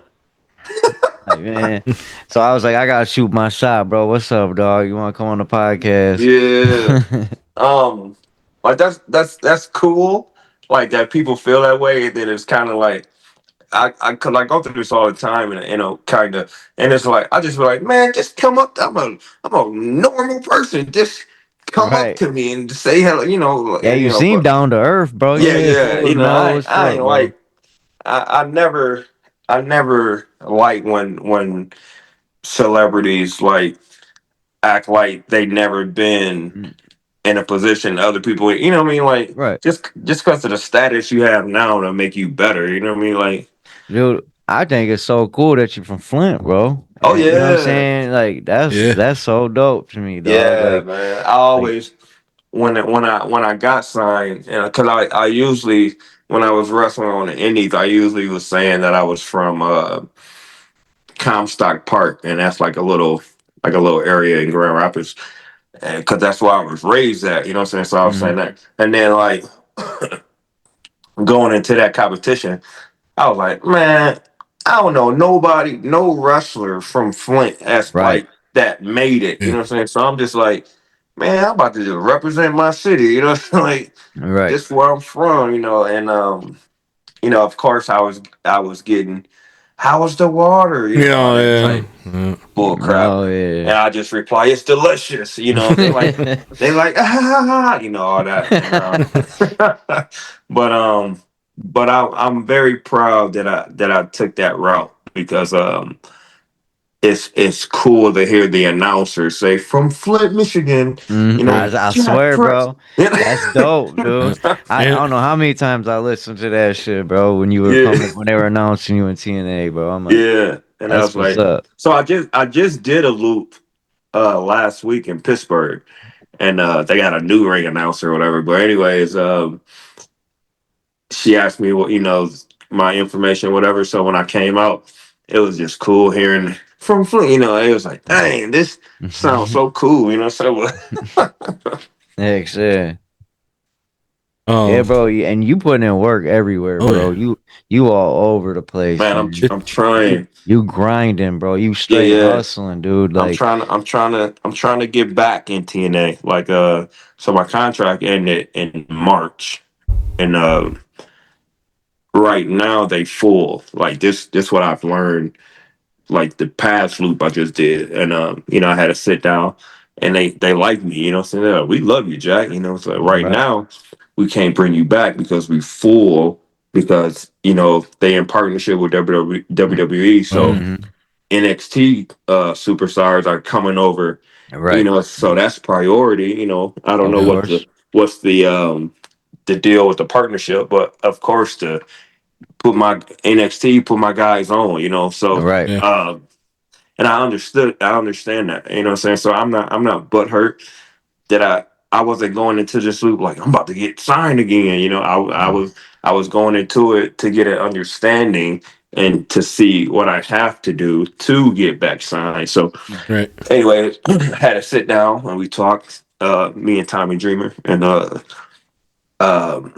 Speaker 3: like, man. So I was like, I gotta shoot my shot, bro. What's up, dog? You want to come on the podcast?
Speaker 2: Yeah. um, like that's cool. Like that people feel that way, and then it's kind of like cause I go through this all the time, and kind of, and it's like I just be like, man, just come up. I'm a normal person. Just come up
Speaker 3: Right.
Speaker 2: to me and say hello.
Speaker 3: Yeah, you seem
Speaker 2: But
Speaker 3: down to earth, bro. You
Speaker 2: yeah,
Speaker 3: ain't
Speaker 2: yeah,
Speaker 3: full of no what's
Speaker 2: I
Speaker 3: up,
Speaker 2: ain't
Speaker 3: bro.
Speaker 2: like I never like when celebrities like act like they never been
Speaker 3: Mm,
Speaker 2: in a position other people. You know what I mean? Like
Speaker 3: right.
Speaker 2: just because of the status you have now to make you better. You know what I mean? Like,
Speaker 3: Dude, I think it's so cool that you're from Flint, bro.
Speaker 2: oh
Speaker 3: And you know what I'm
Speaker 2: yeah,
Speaker 3: saying? Like that's
Speaker 1: Yeah.
Speaker 3: that's so dope to me, dog.
Speaker 2: yeah, man. I
Speaker 3: Like
Speaker 2: always when I got signed, and because I usually when I was wrestling on the Indies, I usually was saying that I was from Comstock Park, and that's like a little area in Grand Rapids, and because that's where I was raised at. You know what I'm saying? So I was saying
Speaker 3: mhm.
Speaker 2: that, and then like going into that competition, I was like, man, I don't know nobody, no wrestler from Flint that's
Speaker 3: Right.
Speaker 2: like that made it. You
Speaker 1: Yeah.
Speaker 2: know what I'm saying? So I'm just like, man, I'm about to just represent my city. You know, like
Speaker 3: Right.
Speaker 2: this where I'm from. And of course, I was getting, how was the water? All
Speaker 1: Yeah,
Speaker 2: that
Speaker 1: yeah.
Speaker 2: type
Speaker 1: Yeah.
Speaker 2: bull crap,
Speaker 3: Oh
Speaker 2: and
Speaker 3: yeah.
Speaker 2: I just reply, it's delicious. They like ah, ha, ha, ha, all that, and but I'm very proud that I took that route because it's cool to hear the announcer say from Flint, Michigan,
Speaker 1: Yeah.
Speaker 3: I
Speaker 2: Jack
Speaker 3: swear,
Speaker 2: Press.
Speaker 3: bro. That's dope,
Speaker 1: Yeah.
Speaker 3: dude. I
Speaker 1: And
Speaker 3: don't know how many times I listened to that shit, bro, when you were
Speaker 2: Yeah,
Speaker 3: coming when they were announcing you in TNA, bro. I'm like,
Speaker 2: yeah, and I
Speaker 3: that's
Speaker 2: was
Speaker 3: what's
Speaker 2: like,
Speaker 3: up.
Speaker 2: so I just did a loop last week in Pittsburgh, and they got a new ring announcer or whatever. But anyways, she asked me what my information, whatever. So when I came out, it was just cool hearing from Flint. It was like, dang, this sounds so cool. So
Speaker 3: Heck yeah. Yeah,
Speaker 1: um
Speaker 3: bro, and you putting in work everywhere,
Speaker 1: oh
Speaker 3: bro.
Speaker 1: yeah.
Speaker 3: You all over the place,
Speaker 2: man,
Speaker 3: man.
Speaker 1: It,
Speaker 2: I'm trying.
Speaker 3: You grinding, bro. You
Speaker 2: Yeah,
Speaker 3: straight
Speaker 2: yeah.
Speaker 3: hustling, dude. Like,
Speaker 2: I'm trying to get back in TNA. Like so my contract ended in March, and right now they full. Like this what I've learned, like the past loop I just did, and I had to sit down, and they like me, saying, "Yeah, we love you, Jack." So right
Speaker 3: right.
Speaker 2: now we can't bring you back because we full because they in partnership with WWE, so
Speaker 3: Mm-hmm.
Speaker 2: NXT superstars are coming over,
Speaker 3: Right.
Speaker 2: so that's priority. I don't
Speaker 3: Of
Speaker 2: know
Speaker 1: yeah.
Speaker 3: course.
Speaker 2: what's the deal with the partnership, but of course to put my put my guys on, so
Speaker 3: Right.
Speaker 1: Yeah.
Speaker 2: and I understand that, what I'm saying? So I'm not butthurt that I wasn't going into this loop like I'm about to get signed again. I was going into it to get an understanding and to see what I have to do to get back signed. So
Speaker 1: Right.
Speaker 2: anyway, had to sit down and we talked, me and Tommy Dreamer, um,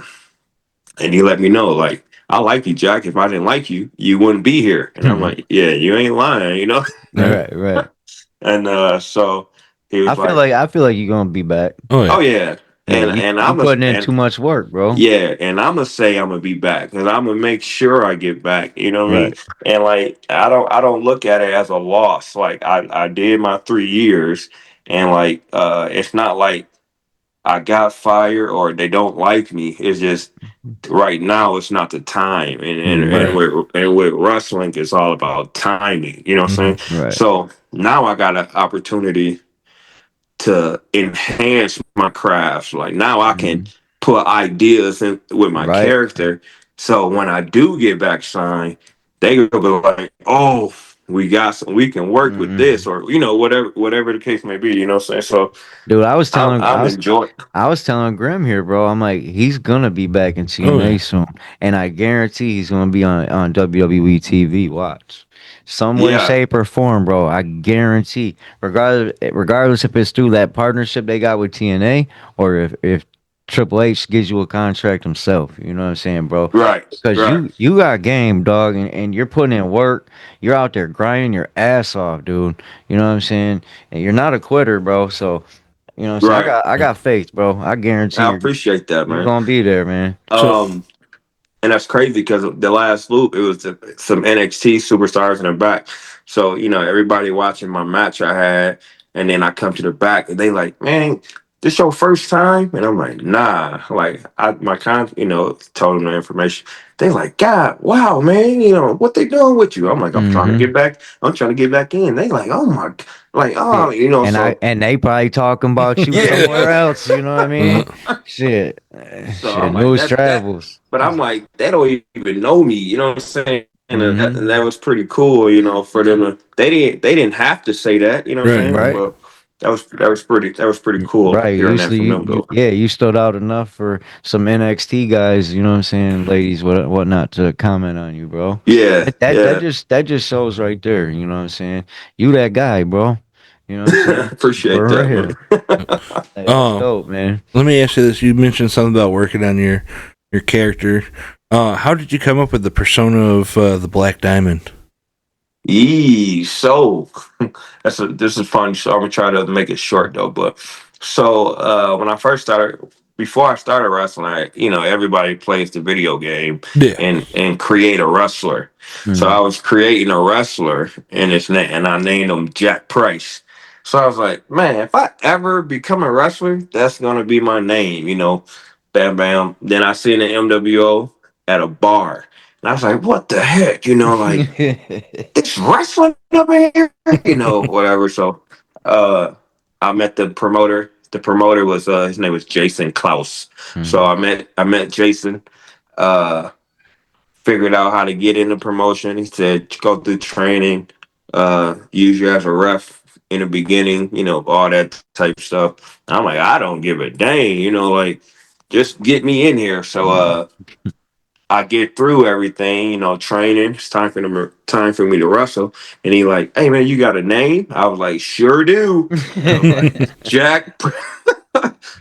Speaker 2: and he let me know like, I like you, Jack. If I didn't like you, you wouldn't be here. And I'm like, yeah, you ain't lying.
Speaker 1: Right.
Speaker 3: Right. Right.
Speaker 2: And so he was like,
Speaker 3: I feel like you're gonna be back.
Speaker 1: Oh
Speaker 2: oh
Speaker 1: yeah.
Speaker 2: yeah,
Speaker 3: Yeah,
Speaker 2: and
Speaker 3: you
Speaker 2: I'm a
Speaker 3: putting in
Speaker 2: and
Speaker 3: too much work, bro.
Speaker 2: yeah, and I'm gonna say I'm gonna be back because I'm gonna make sure I get back. You know what I mean?
Speaker 3: Right.
Speaker 2: And like I don't look at it as a loss. Like I did my 3 years, and like it's not like I got fired or they don't like me. It's just right now it's not the time,
Speaker 3: Right.
Speaker 2: and with wrestling it's all about timing. You know what I'm saying?
Speaker 1: Mhm.
Speaker 3: Right.
Speaker 2: So now I got an opportunity to enhance my craft. Like now I can
Speaker 3: Mhm.
Speaker 2: put ideas in with my
Speaker 3: Right.
Speaker 2: character. So when I do get back signed, they will be like, "Oh, we can work with this,"
Speaker 3: Mhm.
Speaker 2: or whatever the case may be. You know what I'm saying? So
Speaker 3: Dude,
Speaker 2: I'm enjoying.
Speaker 3: I was telling Grim here, bro. I'm like, he's gonna be back in
Speaker 1: Oh yeah.
Speaker 3: TNA soon, and I guarantee he's gonna be on WWE TV. Watch, some way,
Speaker 2: Yeah,
Speaker 3: shape, or form, bro. I guarantee, regardless if it's through that partnership they got with TNA or if Triple H gives you a contract himself. You know what I'm saying, bro?
Speaker 2: right,
Speaker 3: Because
Speaker 2: right,
Speaker 3: you got game, dog, and you're putting in work. You're out there grinding your ass off, dude. You know what I'm saying? And you're not a quitter, bro. So You know what I'm saying?
Speaker 2: Right.
Speaker 3: I got faith, bro. I guarantee
Speaker 2: I appreciate that,
Speaker 3: you're
Speaker 2: man.
Speaker 3: gonna be there, man.
Speaker 1: So
Speaker 2: Um, and that's crazy because the last loop it was some NXT superstars in the back. So everybody watching my match I had, and then I come to the back and they like, man, this your first time, and I'm like, nah. Like told them the information. They like, God, wow, man, what they doing with you? I'm like, I'm trying to
Speaker 3: Mm-hmm.
Speaker 2: get back. I'm trying to get back in. They like, oh my, like,
Speaker 3: Yeah.
Speaker 2: oh,
Speaker 3: And
Speaker 2: so
Speaker 3: they probably talking about you somewhere
Speaker 2: yeah.
Speaker 3: else. You know what I
Speaker 1: uh,
Speaker 3: mean? Shit,
Speaker 2: So
Speaker 3: shit.
Speaker 2: I'm like
Speaker 3: News
Speaker 2: that,
Speaker 3: travels.
Speaker 2: but I'm like they don't even know me. You know what I'm saying?
Speaker 3: Mm-hmm.
Speaker 2: And that was pretty cool. For them to they didn't have to say that. You know what I'm
Speaker 1: right.
Speaker 2: saying?
Speaker 3: Right.
Speaker 2: But that was pretty cool
Speaker 3: Right.
Speaker 2: hearing
Speaker 3: You,
Speaker 2: that
Speaker 3: so
Speaker 2: from
Speaker 3: you,
Speaker 2: them
Speaker 3: you,
Speaker 2: though.
Speaker 3: yeah, you stood out enough for some NXT guys. You know what I'm saying, ladies, whatnot to comment on you, bro.
Speaker 2: Yeah,
Speaker 3: That
Speaker 2: yeah.
Speaker 3: just shows right there. You know what I'm saying? You that guy, bro. You know what I'm saying?
Speaker 2: Appreciate
Speaker 3: For
Speaker 2: that,
Speaker 3: real.
Speaker 2: man.
Speaker 3: Hey, that's
Speaker 1: Um,
Speaker 3: dope, man.
Speaker 1: let me ask you this: you mentioned something about working on your character. How did you come up with the persona of the Black Diamond?
Speaker 2: So this is fun. So I'm gonna try to make it short though. But so when I first started, before I started wrestling, everybody plays the video game
Speaker 1: Yeah,
Speaker 2: and create a wrestler. So I
Speaker 3: Mm.
Speaker 2: was creating a wrestler and his name, and I named him Jack Price. So I was like, man, if I ever become a wrestler, that's gonna be my name. Bam bam. Then I seen the MWO at a bar. And I was like, what the heck? Like it's wrestling up in here, whatever. So uh I met the promoter. The promoter was his name was Jason Klaus. So
Speaker 3: Mhm.
Speaker 2: I met Jason, uh figured out how to get in the promotion. He said go through training, use you as a ref in the beginning, all that type stuff. I'm like, I don't give a dang, like just get me in here. So I get through everything, training. It's time for me to wrestle. And he like, hey man, you got a name? I was like, sure do. And I was like, Jack.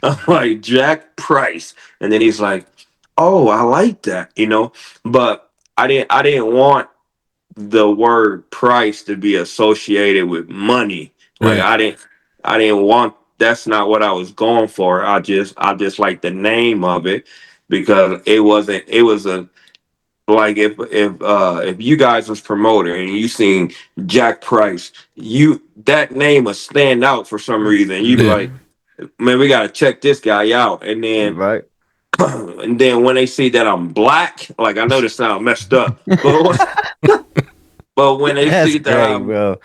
Speaker 2: I'm like Jack Price. And then he's like, oh, I like that, But I didn't want the word price to be associated with money. Like
Speaker 1: right,
Speaker 2: I didn't want. That's not what I was going for. I just like the name of it because it wasn't. It was a like if you guys was promoter and you seen Jack Price, that name will stand out for some reason. You be
Speaker 1: yeah,
Speaker 2: like, man, we gotta check this guy out. And then
Speaker 3: Right.
Speaker 2: and then when they see that I'm black, like I know this sound messed up, but when they
Speaker 3: That's
Speaker 2: see that
Speaker 3: great, bro.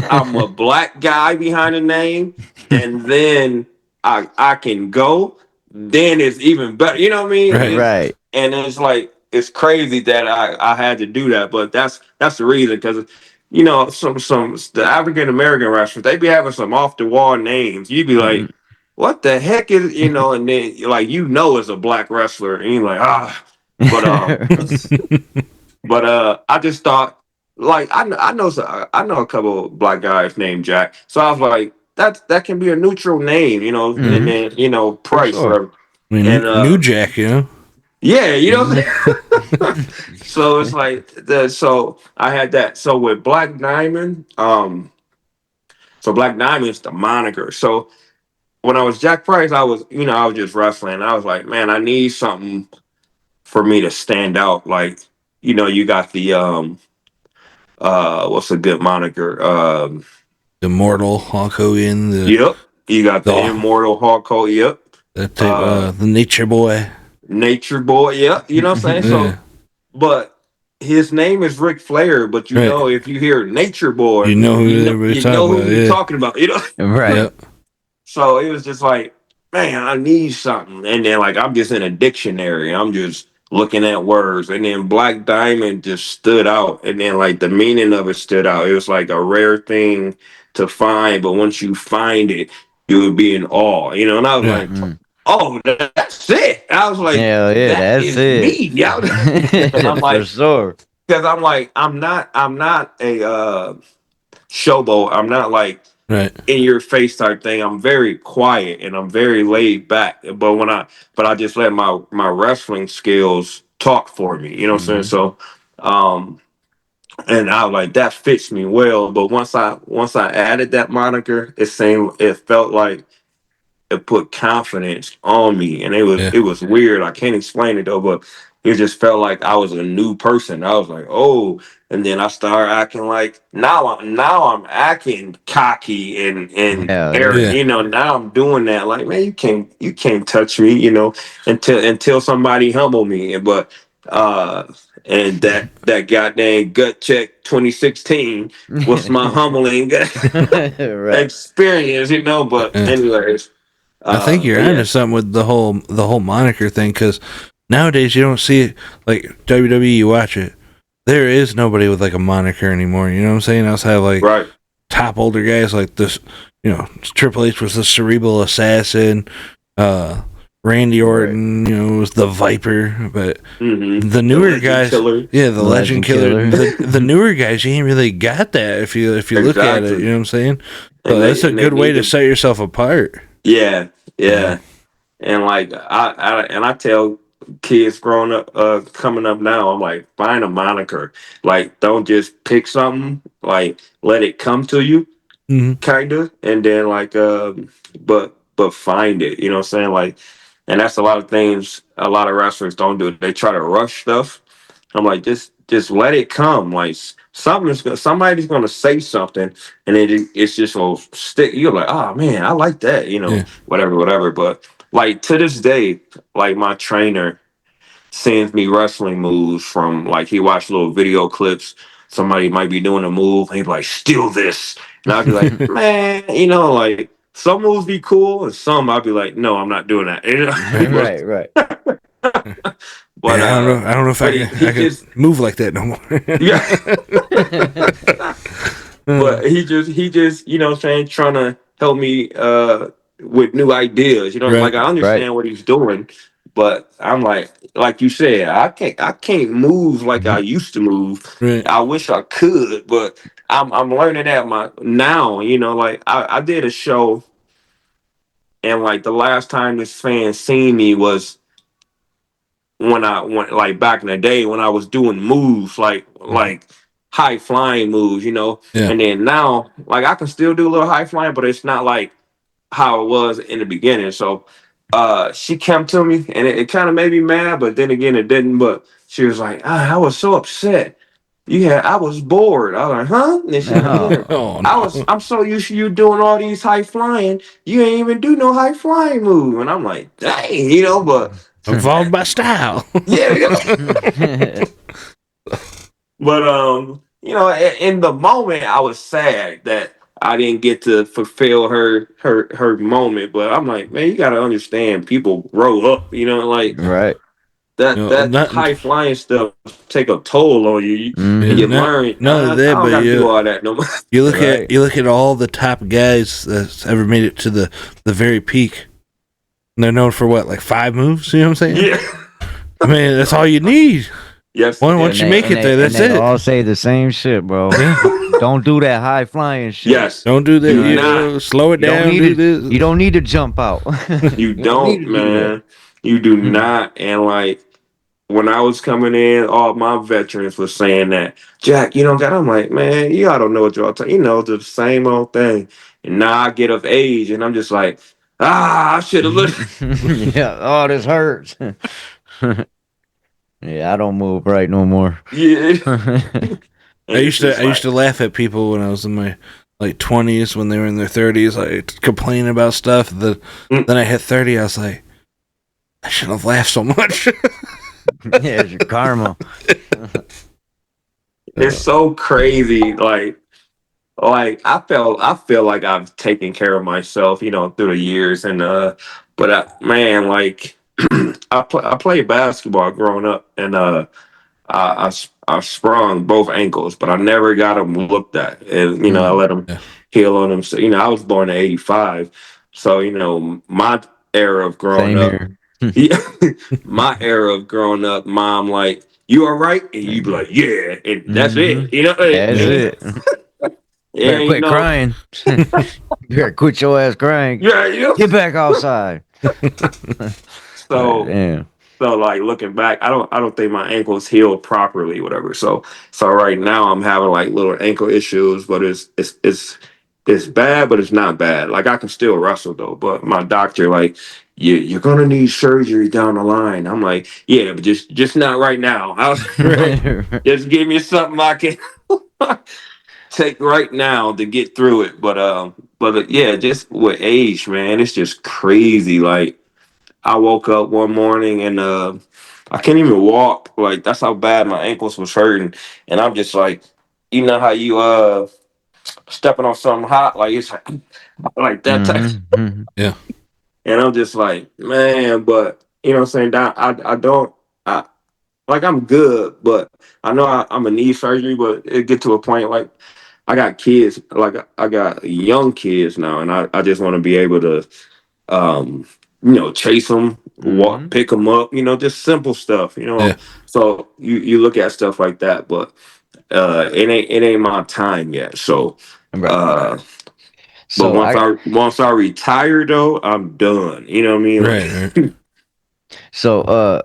Speaker 2: I'm a black guy behind the name, and then I can go, then it's even better. You know what I mean?
Speaker 1: right,
Speaker 3: Right.
Speaker 2: And it's like it's crazy that I had to do that, but that's the reason because some the African American wrestlers they be having some off the wall names. You'd be like,
Speaker 3: Mm.
Speaker 2: what the heck is and then like it's a black wrestler, and you're like but I just thought like I know a couple of black guys named Jack, so I was like that can be a neutral name, and
Speaker 3: Hmm.
Speaker 2: then
Speaker 3: For
Speaker 2: Price
Speaker 3: sure.
Speaker 2: whatever,
Speaker 1: I mean,
Speaker 2: and
Speaker 1: New Jack, you know.
Speaker 2: yeah,
Speaker 3: Mhm.
Speaker 2: so it's like so I had that. So with Black Diamond, so Black Diamond is the moniker. So when I was Jack Price, I was just wrestling. I was like, man, I need something for me to stand out. Like, you got the what's a good moniker?
Speaker 1: Immortal Hulk Hogan,
Speaker 2: Yep. You got the
Speaker 1: the
Speaker 2: Immortal Hulk Hogan. Yep.
Speaker 1: that type,
Speaker 2: Uh,
Speaker 1: the Nature Boy.
Speaker 2: Nature Boy. Yep. You know what I'm saying?
Speaker 1: Yeah,
Speaker 2: So, but his name is Ric Flair. But
Speaker 1: right.
Speaker 2: if you hear Nature Boy,
Speaker 1: You know
Speaker 2: you
Speaker 1: who
Speaker 2: know
Speaker 1: everybody's
Speaker 2: you
Speaker 1: talking
Speaker 2: know who
Speaker 1: about?
Speaker 2: we
Speaker 1: Yeah,
Speaker 2: talking about.
Speaker 3: Right.
Speaker 1: yep,
Speaker 2: So it was just like, man, I need something. And then like I'm just in a dictionary. I'm just looking at words. And then Black Diamond just stood out. And then like the meaning of it stood out. It was like a rare thing to find, but once you find it, you would be in awe. And I was
Speaker 1: yeah,
Speaker 2: like,
Speaker 3: Mm.
Speaker 2: oh, that's it. I was like,
Speaker 3: Hell yeah,
Speaker 2: that
Speaker 3: that's
Speaker 2: is
Speaker 3: it.
Speaker 2: me. Yeah. Because I'm
Speaker 3: For
Speaker 2: like,
Speaker 3: sure.
Speaker 2: I'm not a showboat. I'm not like
Speaker 1: right.
Speaker 2: in your face type thing. I'm very quiet and I'm very laid back. But I just let my wrestling skills talk for me. You know what I'm saying?
Speaker 3: Hmm.
Speaker 2: So um and I was like that fits me well. But once I added that moniker, it felt like it put confidence on me, and
Speaker 1: Yeah.
Speaker 2: it was weird. I can't explain it though, but it just felt like I was a new person. I was like, oh, and then I started acting like now I'm acting cocky and
Speaker 3: Hell
Speaker 2: arrogant.
Speaker 3: yeah.
Speaker 1: Yeah.
Speaker 2: You know, now I'm doing that. Like, man, you can't touch me. You know, until somebody humble me. But uh, and that goddamn gut check 2016 was my humbling
Speaker 3: Right.
Speaker 2: experience. You know, but
Speaker 1: Yeah.
Speaker 2: anyways,
Speaker 1: I think you're
Speaker 2: but yeah,
Speaker 1: onto something with the whole moniker thing, because nowadays you don't see it like WWE. You watch it, there is nobody with like a moniker anymore. You know what I'm saying? Outside of like
Speaker 2: right.
Speaker 1: top older guys like this, Triple H was the cerebral assassin. Uh, Randy
Speaker 3: Right.
Speaker 1: Orton, was the Viper, but
Speaker 2: Mm-hmm.
Speaker 1: the
Speaker 2: The
Speaker 1: newer
Speaker 2: legend
Speaker 1: guys,
Speaker 2: killer.
Speaker 1: yeah, the Legend
Speaker 3: Legend
Speaker 1: Killer.
Speaker 3: killer.
Speaker 1: The newer guys, you ain't really got that if you look at it. You
Speaker 2: Exactly.
Speaker 1: know what I'm saying? So
Speaker 2: And
Speaker 1: that's a
Speaker 2: they
Speaker 1: good way
Speaker 2: need
Speaker 1: to
Speaker 2: to.
Speaker 1: set yourself apart.
Speaker 2: Yeah,
Speaker 1: Yeah.
Speaker 2: yeah. And like I tell kids growing up, coming up now, I'm like, find a moniker. Like, don't just pick something. Like, let it come to you,
Speaker 1: Hmm.
Speaker 2: kinda, and then like, but find it. You know what I'm saying? Like, and that's a lot of things a lot of wrestlers don't do. They try to rush stuff. I'm like, just let it come. Like, somebody's gonna say something, and it's just gonna stick. You're like, oh man, I like that. You know,
Speaker 1: Yeah.
Speaker 2: whatever. But like to this day, like my trainer sends me wrestling moves from like he watched little video clips. Somebody might be doing a move, and he'd be like, steal this. And I'd be like, man, like some moves be cool, and some I'd be like, no, I'm not doing that.
Speaker 3: Right. Right.
Speaker 2: but
Speaker 1: Yeah, I don't know. I don't know if
Speaker 2: but
Speaker 1: I
Speaker 2: he
Speaker 1: could
Speaker 2: just
Speaker 1: move like that no
Speaker 2: yeah.
Speaker 1: more.
Speaker 2: But he just you know what I'm saying, trying to help me with new ideas. You know,
Speaker 1: Right.
Speaker 2: like I
Speaker 3: Right.
Speaker 2: understand what he's doing, but I'm like you said, I can't move like I used to move.
Speaker 1: Right.
Speaker 2: I wish I could, but I'm learning that my now, like I did a show, and like the last time this fan seen me was when I went, like back in the day when I was doing moves like high flying moves,
Speaker 1: Yeah.
Speaker 2: and then now like I can still do a little high flying, but it's not like how it was in the beginning. So she came to me, and it kind of made me mad, but then again it didn't. But she was like, I was so upset. Yeah, I was bored. I was like, huh? And she's like, yeah.
Speaker 1: Oh no.
Speaker 2: I'm so used to you doing all these high flying. You ain't even do no high flying move. And I'm like, dang, but
Speaker 1: Evolved by style.
Speaker 2: yeah, but in the moment, I was sad that I didn't get to fulfill her moment. But I'm like, man, you gotta understand, people grow up. Like
Speaker 3: Right.
Speaker 2: that
Speaker 1: Not
Speaker 2: high flying stuff take a toll on you, and
Speaker 1: yeah,
Speaker 2: you
Speaker 3: Mm-hmm.
Speaker 2: learn.
Speaker 1: not only
Speaker 2: I
Speaker 1: that,
Speaker 2: don't
Speaker 1: but
Speaker 2: gotta do
Speaker 1: you
Speaker 2: all that no more.
Speaker 1: you look at
Speaker 3: Right.
Speaker 1: you look at all the top guys that's ever made it to the very peak. And they're known for what, like 5 moves? You know what I'm saying?
Speaker 2: Yeah.
Speaker 1: I mean, that's all you need.
Speaker 2: Yes.
Speaker 1: Once
Speaker 3: And
Speaker 1: you
Speaker 3: they
Speaker 1: make
Speaker 3: and
Speaker 1: it there,
Speaker 3: they and
Speaker 1: that's
Speaker 3: they
Speaker 1: it.
Speaker 3: all say the same shit, bro.
Speaker 1: Yeah.
Speaker 3: Don't do that high flying shit.
Speaker 2: Yes.
Speaker 1: Don't do that.
Speaker 2: Do
Speaker 3: Right.
Speaker 2: not.
Speaker 1: Slow it
Speaker 3: You don't
Speaker 1: down.
Speaker 3: need
Speaker 1: Do
Speaker 3: to.
Speaker 1: this.
Speaker 3: You don't need to jump out.
Speaker 2: You
Speaker 3: You don't need
Speaker 2: don't,
Speaker 3: to do that.
Speaker 2: man. You do not. And like when I was coming in, all my veterans were saying that, Jack, you don't got. I'm like, man, y'all don't know what y'all talking. The same old thing. And now I get of age, and I'm just like, I should have looked.
Speaker 3: Yeah. Oh, this hurts. Yeah, I don't move right no more.
Speaker 2: Yeah.
Speaker 1: I
Speaker 2: And it's
Speaker 1: used to
Speaker 2: just
Speaker 1: I used
Speaker 2: like,
Speaker 1: to laugh at people when I was in my like 20s, when they were in their 30s, like complaining about stuff.
Speaker 2: mm,
Speaker 1: Then I hit 30. I was like, I shouldn't have laughed so much.
Speaker 3: Yeah, it's your karma.
Speaker 2: it's so crazy. Like I feel like I've taken care of myself, through the years, and but man, like I played basketball growing up, and I sprung both ankles, but I never got them looked at, and I
Speaker 3: Mm,
Speaker 2: let them
Speaker 1: Yeah.
Speaker 2: heal on them. So I was born in '85, so my era of growing
Speaker 3: same
Speaker 2: up,
Speaker 3: here.
Speaker 2: yeah, my era of growing up, mom like, you all right, and you be like, yeah, and that's
Speaker 3: Mm-hmm.
Speaker 2: it,
Speaker 3: That's
Speaker 1: Yeah.
Speaker 3: it. Better
Speaker 2: and
Speaker 3: quit crying. Better quit your ass crying.
Speaker 2: yeah,
Speaker 3: Get back outside. Like,
Speaker 2: So
Speaker 3: damn.
Speaker 2: like looking back, I don't think my ankles healed properly, whatever. So right now I'm having like little ankle issues, but it's it's bad, but it's not bad. Like I can still wrestle though. But my doctor, like, you're gonna need surgery down the line. I'm like, yeah, but just not right now. I was like, just give me something I can take right now to get through it. But yeah, just with age, man, it's just crazy. Like I woke up one morning and I can't even walk. Like that's how bad my ankles was hurting, and I'm just like, you know how you stepping on something hot, like it's like that type.
Speaker 3: Mm-hmm.
Speaker 1: Yeah.
Speaker 2: And I'm just like, man, but you know what I'm saying? I don't, I like I'm good, but I know I'm gonna need surgery, but it get to a point like I got kids, like I got young kids now, and I just want to be able to, um, chase them,
Speaker 3: Mm-hmm.
Speaker 2: walk, pick them up, just simple stuff,
Speaker 1: Yeah.
Speaker 2: So you look at stuff like that, but it ain't my time yet. So,
Speaker 3: Right,
Speaker 2: uh,
Speaker 3: right.
Speaker 2: but
Speaker 3: So
Speaker 2: once I retire though, I'm done. You know what I mean?
Speaker 1: Right. Right.
Speaker 2: Like,
Speaker 3: so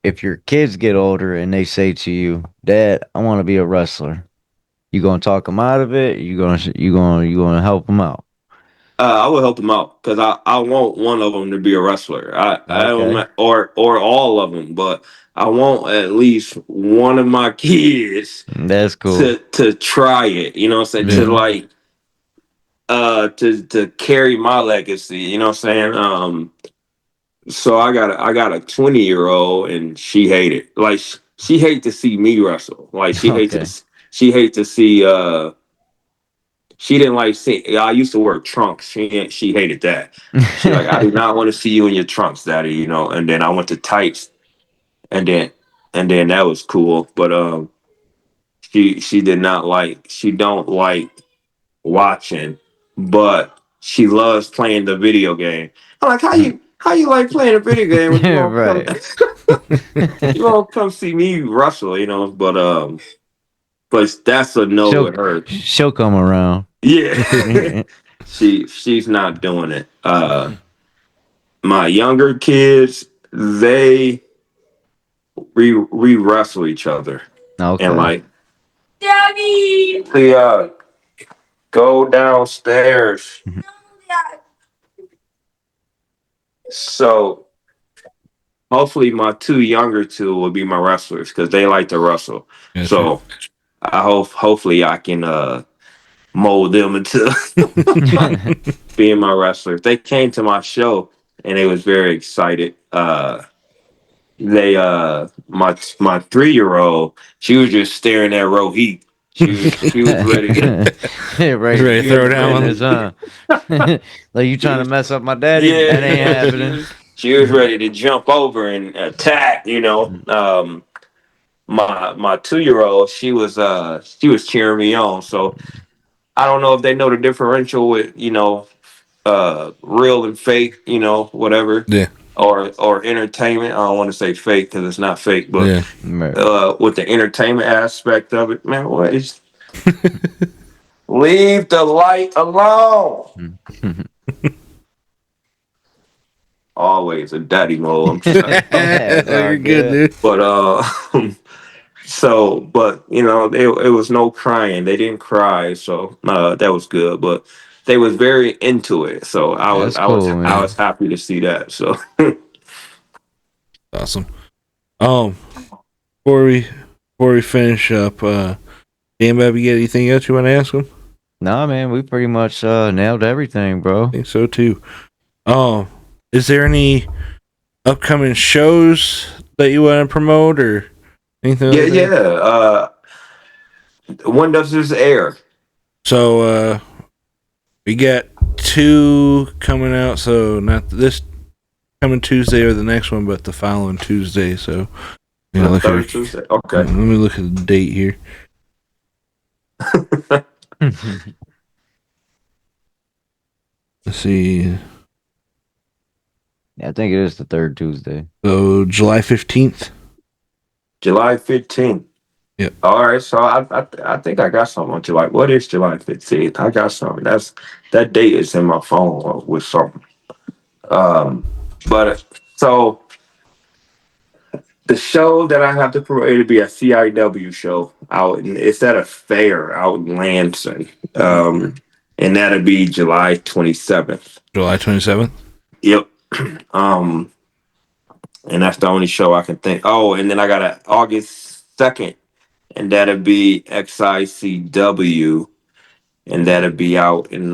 Speaker 3: if your kids get older and they say to you, "Dad, I want to be a wrestler," you gonna talk them out of it? You gonna help them out?
Speaker 2: I will help them out because I want one of them to be a wrestler. I don't
Speaker 3: Okay,
Speaker 2: or all of them, but I want at least one of my kids
Speaker 3: that's cool.
Speaker 2: to try it. You know what I'm saying? To
Speaker 1: Yeah.
Speaker 3: Mm-hmm.
Speaker 2: like to carry my legacy. You know what I'm saying? So I got a 20-year-old and she hated like she hate to see me wrestle. Like
Speaker 3: Okay.
Speaker 2: she hate to see she didn't like see. I used to wear trunks. She hated that. She like I do not want to see you in your trunks, daddy. And then I went to tights, and then that was cool. But she did not like. She don't like watching, but she loves playing the video game. I'm like, how you like playing a video game when you won't come
Speaker 3: Right.
Speaker 2: you won't come see me wrestle, but that's a no
Speaker 3: she'll
Speaker 2: with her.
Speaker 3: she'll come around.
Speaker 2: Yeah. She's not doing it. My younger kids, they we wrestle each other and
Speaker 3: Okay.
Speaker 2: like Daddy, they go downstairs. So hopefully my two younger two will be my wrestlers because they like to wrestle.
Speaker 1: Gotcha.
Speaker 2: So hopefully I can mold them into being my wrestlers. They came to my show and they was very excited. They my 3-year-old, she was just staring at Rohit. She was ready.
Speaker 3: Right.
Speaker 1: Ready to
Speaker 2: She
Speaker 1: throw
Speaker 2: was
Speaker 1: down
Speaker 2: ready.
Speaker 1: on
Speaker 3: Business, huh? Like you trying to
Speaker 2: She,
Speaker 3: mess up my daddy? That ain't
Speaker 2: yeah,
Speaker 3: happening.
Speaker 2: she was ready to jump over and attack. My 2-year-old, she was cheering me on. So I don't know if they know the differential with real and fake, whatever,
Speaker 1: Yeah.
Speaker 2: or entertainment. I don't want to say fake because it's not fake, but
Speaker 1: Yeah.
Speaker 3: Right.
Speaker 2: with the entertainment aspect of it, man, what is leave the light alone? Always a daddy mode. I'm sorry,
Speaker 3: It's all
Speaker 1: You're good,
Speaker 3: good.
Speaker 1: dude.
Speaker 2: but but it was no crying. They didn't cry, so that was good. But they was very into it, so I was
Speaker 3: That's
Speaker 2: I was
Speaker 3: cool,
Speaker 2: I
Speaker 3: man.
Speaker 2: was happy to see that. So
Speaker 1: Awesome. Um, before we finish up, Dan Bobby, you got anything else you want to ask him?
Speaker 3: Nah, man, we pretty much nailed everything,
Speaker 1: I
Speaker 3: bro.
Speaker 1: think so too. Um, is there any upcoming shows that you want to promote or anything
Speaker 2: yeah,
Speaker 1: like
Speaker 2: yeah.
Speaker 1: that?
Speaker 2: When does this air?
Speaker 1: So we got two coming out. So not this coming Tuesday or the next one, but the following Tuesday. So
Speaker 2: The
Speaker 1: look
Speaker 2: third
Speaker 1: at
Speaker 2: Tuesday.
Speaker 1: let
Speaker 2: Okay.
Speaker 1: me look at the date here. Let's see.
Speaker 3: Yeah, I think it is the third Tuesday.
Speaker 1: So July 15th.
Speaker 2: July 15th.
Speaker 1: Yep.
Speaker 2: All right, so I think I got something on July. What is July 15th? I got something. That date is in my phone with something. But so the show that I have to promote, it'll be a CIW show out. It's at a fair out in Lansing, and that'll be July 27th.
Speaker 1: July 27th.
Speaker 2: Yep. um, and that's the only show I can think. Oh, and then I got a August 2nd, and that'll be XICW, and that'll be out in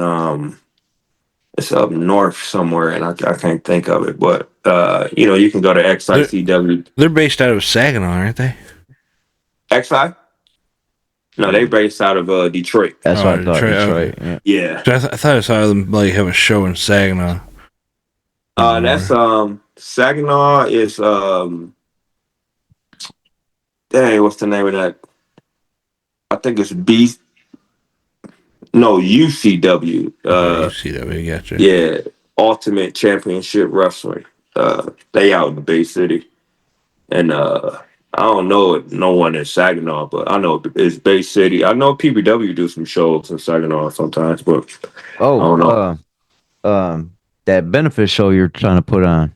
Speaker 2: it's up north somewhere, and I can't think of it. But you can go to XICW.
Speaker 1: They're based out of Saginaw, aren't they?
Speaker 2: XI? No, they based out of Detroit.
Speaker 3: That's what I thought.
Speaker 1: Detroit.
Speaker 3: Detroit. Yeah.
Speaker 2: Yeah.
Speaker 1: So I thought I saw them like have a show in Saginaw.
Speaker 2: That's Saginaw is dang, what's the name of that? I think it's UCW.
Speaker 1: UCW, gotcha.
Speaker 2: Yeah, Ultimate Championship Wrestling. They out in the Bay City. And I don't know no one in Saginaw, but I know it's Bay City. I know PBW do some shows in Saginaw sometimes, but I don't know.
Speaker 3: That benefit show you're trying to put on.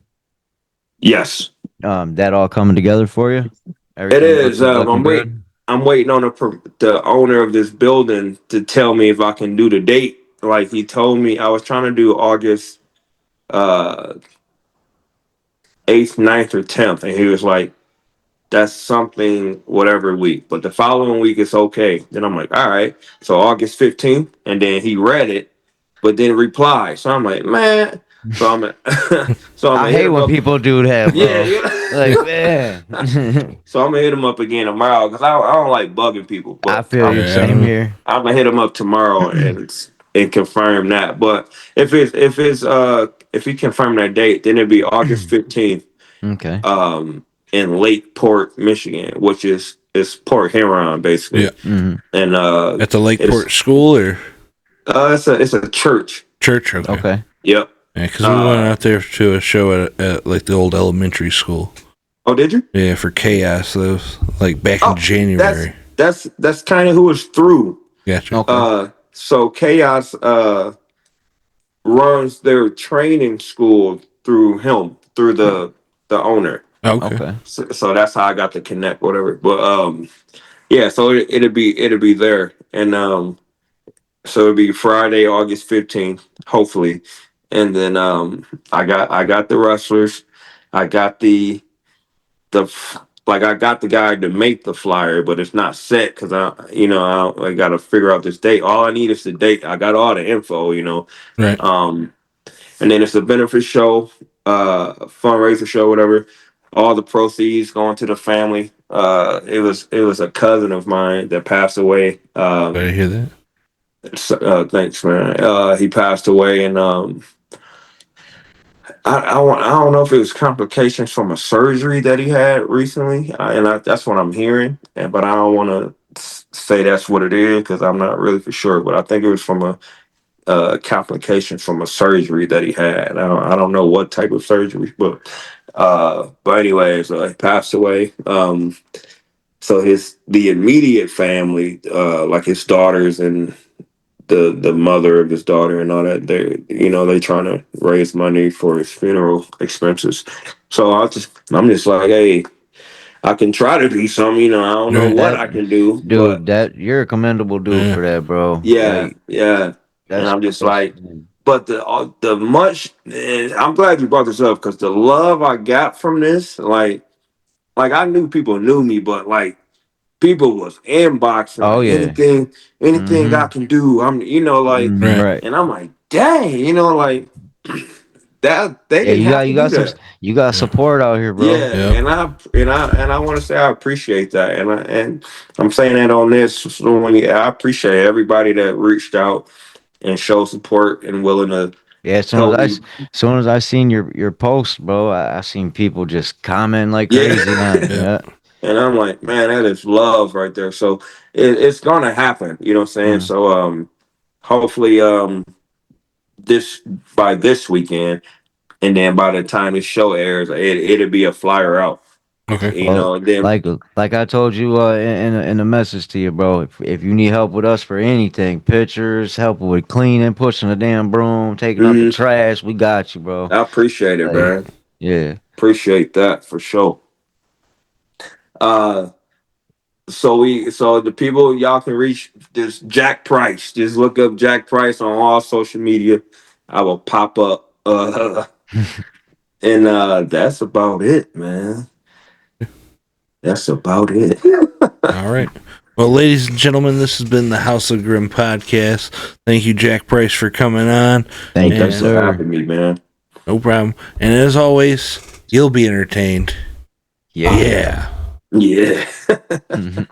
Speaker 2: Yes.
Speaker 3: That all coming together for you?
Speaker 2: It is.
Speaker 3: Looking good?
Speaker 2: I'm waiting on the owner of this building to tell me if I can do the date. Like he told me, I was trying to do August 8th, 9th, or 10th, and he was like, "That's something whatever week, but the following week is okay." Then I'm like, "All right." So August 15th, and then he read it, but didn't reply. So I'm like, "Man." So
Speaker 3: I hate when people do that, bro.
Speaker 2: Yeah.
Speaker 3: Like, man.
Speaker 2: So I'm gonna hit him up again tomorrow because I don't like bugging people. But
Speaker 3: I feel you. Same here.
Speaker 2: I'm gonna hit him up tomorrow and confirm that. But if he confirm that date, then it'd be August 15th.
Speaker 3: Okay.
Speaker 2: In Lakeport, Michigan, which is Port Huron basically.
Speaker 1: Yeah.
Speaker 3: Mm-hmm.
Speaker 2: And
Speaker 1: at the Lakeport school or
Speaker 2: it's a church.
Speaker 1: Church.
Speaker 3: Okay.
Speaker 2: Yep.
Speaker 1: Yeah, because we went out there to a show at like the old elementary school.
Speaker 2: Oh, did you?
Speaker 1: Yeah, for Chaos. That was like back in January.
Speaker 2: That's kind of who it's through.
Speaker 1: Gotcha.
Speaker 3: Okay.
Speaker 2: So Chaos runs their training school through him, through the owner.
Speaker 1: Okay.
Speaker 2: So that's how I got to connect, whatever. But yeah, so it'll be there, and so it'll be Friday, August 15th, hopefully, and then I got the wrestlers, I got I got the guy to make the flyer, but it's not set because I got to figure out this date. All I need is the date. I got all the info,
Speaker 1: Right.
Speaker 2: And then it's a benefit show, fundraiser show, whatever. All the proceeds going to the family. It was a cousin of mine that passed away.
Speaker 1: Did I hear that?
Speaker 2: So, thanks, man. He passed away, and I don't know if it was complications from a surgery that he had recently, that's what I'm hearing. But I don't want to say that's what it is because I'm not really for sure. But I think it was from a complication from a surgery that he had. I don't know what type of surgery, but anyways, he passed away. So the immediate family, like his daughters and the mother of his daughter and all that, they trying to raise money for his funeral expenses. So I'm just like, hey, I can try to do something. I don't know what I can do,
Speaker 3: dude. That you're a commendable dude for that, bro.
Speaker 2: Yeah, yeah. And I'm just like, but the much. And I'm glad you brought this up because the love I got from this, like I knew people knew me, but like people was inboxing.
Speaker 3: Oh,
Speaker 2: like,
Speaker 3: yeah.
Speaker 2: anything I can do. I'm,
Speaker 3: right.
Speaker 2: and I'm like, dang, like that they didn't have to do that.
Speaker 3: You got support out here, bro.
Speaker 2: Yeah, and I want to say I appreciate that, and I'm saying that on this. So I appreciate everybody that reached out and showed support and willing to.
Speaker 3: Yeah, as soon as I seen your post, bro, I seen people just comment like crazy on it. Yeah.
Speaker 2: And I'm like, man, that is love right there. So it's gonna happen, you know what I'm saying? So hopefully this by this weekend, and then by the time this show airs, it'll be a flyer out.
Speaker 1: Okay.
Speaker 2: Then
Speaker 3: like I told you in a message to you, bro. If you need help with us for anything, pictures, help with cleaning, pushing the damn broom, taking out the trash, we got you, bro.
Speaker 2: I appreciate it, man.
Speaker 3: Yeah.
Speaker 2: Appreciate that for sure. So the people y'all can reach just Jack Price. Just look up Jack Price on all social media. I will pop up. And that's about it, man. That's about it.
Speaker 1: All right. Well, ladies and gentlemen, this has been the House of Grim podcast. Thank you, Jack Price, for coming on.
Speaker 3: Thank you,
Speaker 2: Thanks for
Speaker 3: sir.
Speaker 2: having me, man.
Speaker 1: No problem. And as always, you'll be entertained.
Speaker 3: Yeah.
Speaker 2: Yeah.
Speaker 3: Mhm.